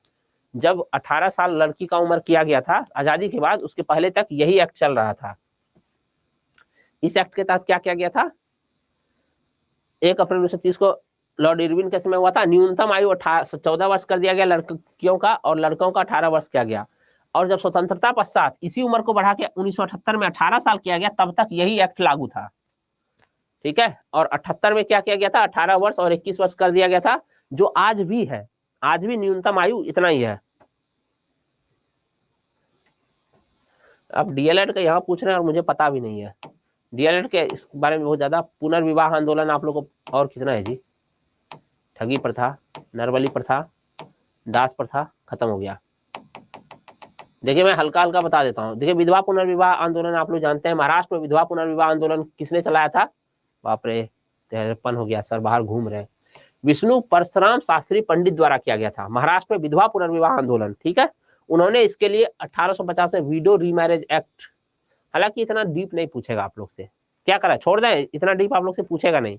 जब 18 साल लड़की का उम्र किया गया था आजादी के बाद, उसके पहले तक यही एक्ट चल रहा था। इस एक्ट के तहत क्या किया गया था, 1 अप्रैल 1930 को लॉर्ड इरविन के समय हुआ था। न्यूनतम आयु 14 वर्ष कर दिया गया लड़कियों का और लड़कों का 18 वर्ष किया गया। और जब स्वतंत्रता पश्चात इसी उम्र को बढ़ा के 1978 में 18 साल किया गया, तब तक यही एक्ट लागू था। ठीक है, और 78 में क्या किया गया था, 18 वर्ष और 21 वर्ष कर दिया गया था, जो आज भी है। आज भी न्यूनतम आयु इतना ही है। अब डीएलएड का यहाँ पूछ रहे हैं और मुझे पता भी नहीं है डीएलएड के इस बारे में बहुत ज्यादा। पुनर्विवाह आंदोलन आप लोगों को और कितना है जी, ठगी प्रथा, नरबली प्रथा, दास प्रथा खत्म हो गया। देखिए मैं हल्का हल्का बता देता हूँ। देखिए विधवा पुनर्विवाह आंदोलन आप लोग जानते हैं। महाराष्ट्र में विधवा पुनर्विवाह आंदोलन किसने चलाया था? बाप रे, 53 हो गया सर, बाहर घूम रहे। विष्णु परशुराम शास्त्री पंडित द्वारा किया गया था महाराष्ट्र में विधवा पुनर्विवाह आंदोलन। ठीक है, उन्होंने इसके लिए 1850 में विडो रीमैरिज एक्ट, हालांकि इतना डीप नहीं पूछेगा आप लोग से, क्या करा छोड़ दें, इतना डीप आप लोग से पूछेगा नहीं।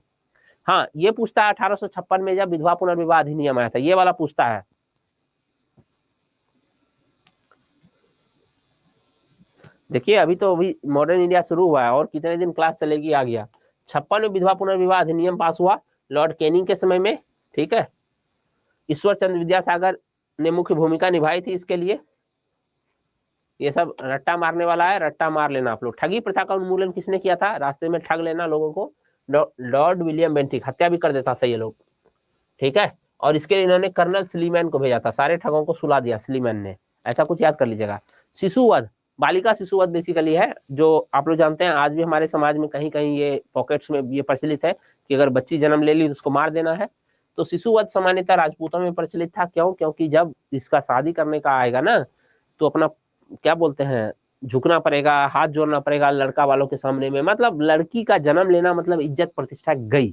हाँ ये पूछता है 1856 में जब विधवा पुनर्विवाह अधिनियम आया था, ये वाला पूछता है। देखिए अभी तो अभी मॉडर्न इंडिया शुरू हुआ है और कितने दिन क्लास चलेगी आ गया। 56 में विधवा पुनर्विवाह अधिनियम पास हुआ लॉर्ड कैनिंग के समय में। ठीक है, ईश्वर चंद्र विद्यासागर ने मुख्य भूमिका निभाई थी इसके लिए। ये सब रट्टा मारने वाला है, रट्टा मार लेना आप लोग। ठगी प्रथा का उन्मूलन किसने किया था? रास्ते में ठग लेना लोगों को, लॉर्ड विलियम बेंटिक, हत्या भी कर देता था ये लोग। ठीक है, और इसके लिए इन्होंने कर्नल स्लीमैन को भेजा था, सारे ठगों को सुला दिया स्लीमैन ने, ऐसा कुछ याद कर लीजिएगा। शिशुवध, बालिका शिशुवध बेसिकली है, जो आप लोग जानते हैं आज भी हमारे समाज में कहीं कहीं ये पॉकेट्स में ये प्रचलित है कि अगर बच्ची जन्म ले ली तो उसको मार देना है। तो शिशुवध सामान्यतः राजपूतों में प्रचलित था। क्यों? क्योंकि जब इसका शादी करने का आएगा ना तो अपना क्या बोलते हैं, झुकना पड़ेगा, हाथ जोड़ना पड़ेगा लड़का वालों के सामने में। मतलब लड़की का जन्म लेना मतलब इज्जत प्रतिष्ठा गई,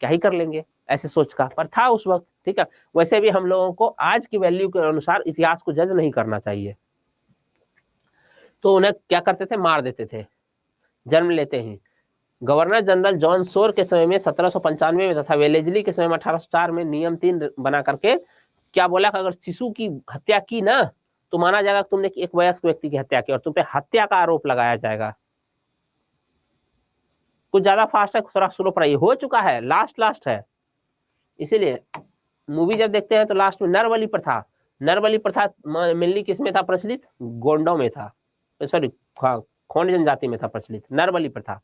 क्या ही कर लेंगे, ऐसे सोच का पर था उस वक्त। ठीक है, वैसे भी हम लोगों को आज की वैल्यू के अनुसार इतिहास को जज नहीं करना चाहिए। तो उन्हें क्या करते थे, मार देते थे जन्म लेते ही। गवर्नर जनरल जॉन सोर के समय में 1795 में तथा वेलेजली के समय में 1804 में नियम 3 बना करके क्या बोला कि अगर शिशु की हत्या की ना तो माना जाएगा तुमने एक वयस्क व्यक्ति की हत्या की और तुम पे हत्या का आरोप लगाया जाएगा। कुछ ज्यादा फास्ट है, थोड़ा स्लो पढ़ाई, हो चुका है, लास्ट है। इसीलिए मूवी जब देखते हैं तो लास्ट में नरबली प्रथा, नरबली प्रथा मेनली किसमें था प्रचलित? गोंडों में था, सॉरी खोंड जनजाति में था प्रचलित नरबली प्रथा,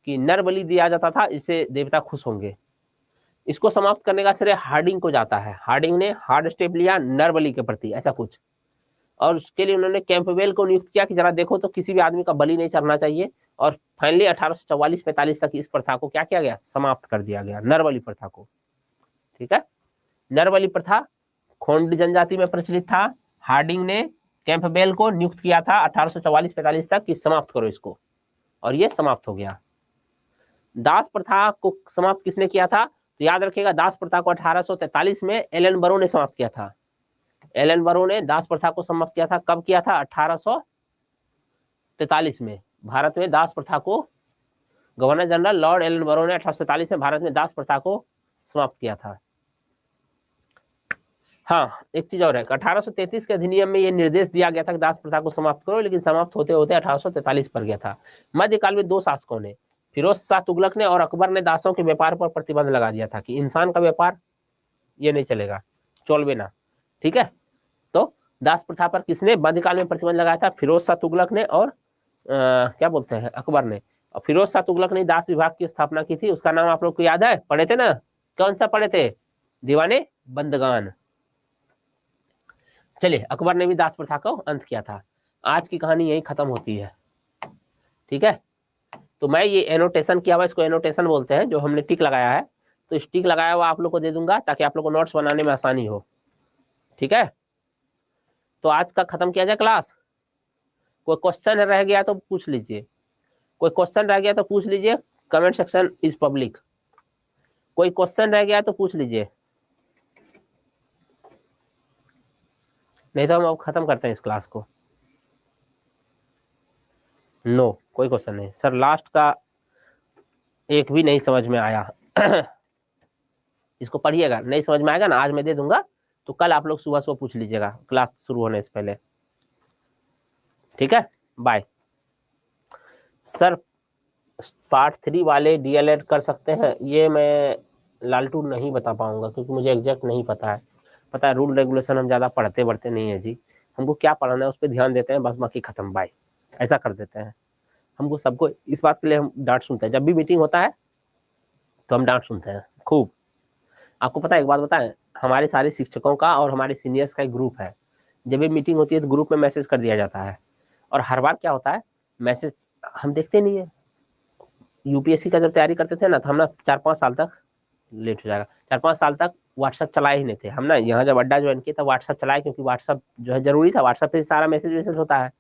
कि नर बलि दिया जाता था, इससे देवता खुश होंगे। इसको समाप्त करने का श्रेय हार्डिंग को जाता है। हार्डिंग ने हार्ड स्टेप लिया नर बलि के प्रति, ऐसा कुछ। और उसके लिए उन्होंने कैंपबेल को नियुक्त किया कि जरा देखो तो किसी भी आदमी का बलि नहीं चढ़ना चाहिए। और फाइनली 1844-45 तक इस प्रथा को क्या किया गया, समाप्त कर दिया गया, नरबली प्रथा को। ठीक है, नरबली प्रथा खोंड जनजाति में प्रचलित था। हार्डिंग ने कैंपबेल को नियुक्त किया था 1844-45 तक कि समाप्त करो इसको, और ये समाप्त हो गया। दास प्रथा को समाप्त किसने किया था? तो याद रखिएगा दास प्रथा को 1843 में एलन बरो ने समाप्त किया था। एलन बरो ने दास प्रथा को समाप्त किया था। कब किया था? 1843 में भारत में दास प्रथा को, गवर्नर जनरल लॉर्ड एलन बरो ने 1843 में भारत में दास प्रथा को समाप्त किया था। हाँ, एक चीज और है, 1833 के अधिनियम में ये निर्देश दिया गया था कि दास प्रथा को समाप्त करो, लेकिन समाप्त होते होते 1843 पर गया था। मध्यकाल में दो शासकों ने, फिरोज शाह तुगलक ने और अकबर ने, दासों के व्यापार पर प्रतिबंध लगा दिया था कि इंसान का व्यापार ये नहीं चलेगा, चोलवे ना, ठीक है। तो दास प्रथा पर किसने मध्यकाल में प्रतिबंध लगाया था? फिरोज शाह तुगलक ने और क्या बोलते हैं, अकबर ने। और फिरोज शाह तुगलक ने दास विभाग की स्थापना की थी, उसका नाम आप लोग को याद है, पढ़े थे ना? कौन सा पढ़े थे? दीवाने बंदगान। चलिए, अकबर ने भी दास प्रथा को अंत किया था। आज की कहानी यही खत्म होती है, ठीक है। तो मैं ये एनोटेशन किया हुआ, इसको एनोटेशन बोलते हैं, जो हमने टिक लगाया है, तो इस टिक लगाया हुआ आप लोग को दे दूंगा ताकि आप लोग को नोट्स बनाने में आसानी हो, ठीक है। तो आज का खत्म किया जाए क्लास। कोई क्वेश्चन रह गया तो पूछ लीजिए, कोई क्वेश्चन रह गया तो पूछ लीजिए, कमेंट सेक्शन इज पब्लिक। कोई क्वेश्चन रह गया तो पूछ लीजिए, नहीं तो हम अब खत्म करते हैं इस क्लास को। नो, कोई क्वेश्चन नहीं सर, लास्ट का एक भी नहीं समझ में आया। इसको पढ़िएगा, नहीं समझ में आएगा ना, आज मैं दे दूंगा, तो कल आप लोग सुबह सुबह पूछ लीजिएगा क्लास शुरू होने से पहले, ठीक है। Bye sir. पार्ट 3 वाले डीएलएड कर सकते हैं, ये मैं लालटू नहीं बता पाऊंगा क्योंकि मुझे एग्जैक्ट नहीं पता है, रूल रेगुलेशन हम ज़्यादा पढ़ते बढ़ते नहीं है जी, हमको क्या पढ़ाना है उस पर ध्यान देते हैं बस, बाकी खत्म, बाय, ऐसा कर देते हैं। हमको सबको इस बात के लिए हम डांट सुनते हैं, जब भी मीटिंग होता है तो हम डांट सुनते हैं खूब। आपको पता है, एक बात बताएं, हमारे सारे शिक्षकों का और हमारे सीनियर्स का एक ग्रुप है, जब भी मीटिंग होती है तो ग्रुप में मैसेज कर दिया जाता है, और हर बार क्या होता है, मैसेज हम देखते नहीं है। यूपीएससी का जब तैयारी करते थे ना, तो हम ना 4-5 साल तक, लेट हो जाएगा, 4-5 साल तक व्हाट्सएप चलाए ही नहीं थे हम ना। यहाँ जब अड्डा ज्वाइन किया था व्हाट्सएप चलाए, क्योंकि व्हाट्सएप जो है जरूरी था, व्हाट्सएप पे सारा मैसेज वैसेज होता है,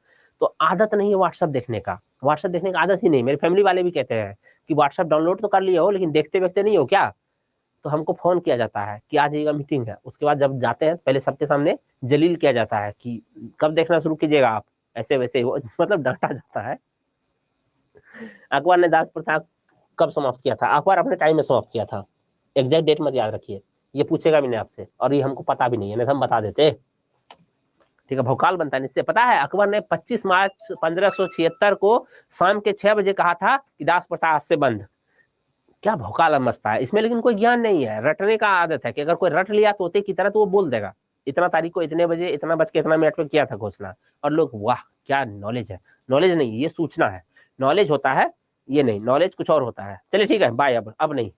तो आदत नहीं है व्हाट्सएप देखने का, व्हाट्सएप देखने का आदत ही नहीं। मेरे फैमिली वाले भी कहते हैं कि व्हाट्सएप डाउनलोड तो कर लिए हो लेकिन देखते देखते नहीं हो क्या। तो हमको फोन किया जाता है कि आ जाइएगा मीटिंग है, उसके बाद जब जाते हैं पहले सबके सामने जलील किया जाता है कि कब देखना शुरू कीजिएगा आप, ऐसे वैसे मतलब डांटा जाता है। अकबर ने दास प्रथा कब समाप्त किया था? अकबर अपने टाइम में समाप्त किया था, एग्जैक्ट डेट मत याद रखिए, ये पूछेगा भी नहीं आपसे, और ये हमको पता भी नहीं है, नहीं तो हम बता देते, ठीक है। भौकाल बनता है इससे। पता है अकबर ने 25 मार्च 1576 को शाम के 6 बजे कहा था कि दास प्रथा आज से बंद। क्या भौकाल मचता है इसमें, लेकिन कोई ज्ञान नहीं है, रटने का आदत है कि अगर कोई रट लिया तोते की तरह तो वो बोल देगा इतना तारीख को इतने बजे इतना बज के इतना मिनट में किया था घोषणा, और लोग वाह क्या नॉलेज है। नॉलेज नहीं, ये सूचना है, नॉलेज होता है ये नहीं, नॉलेज कुछ और होता है। चलिए ठीक है, बाय, अब नहीं।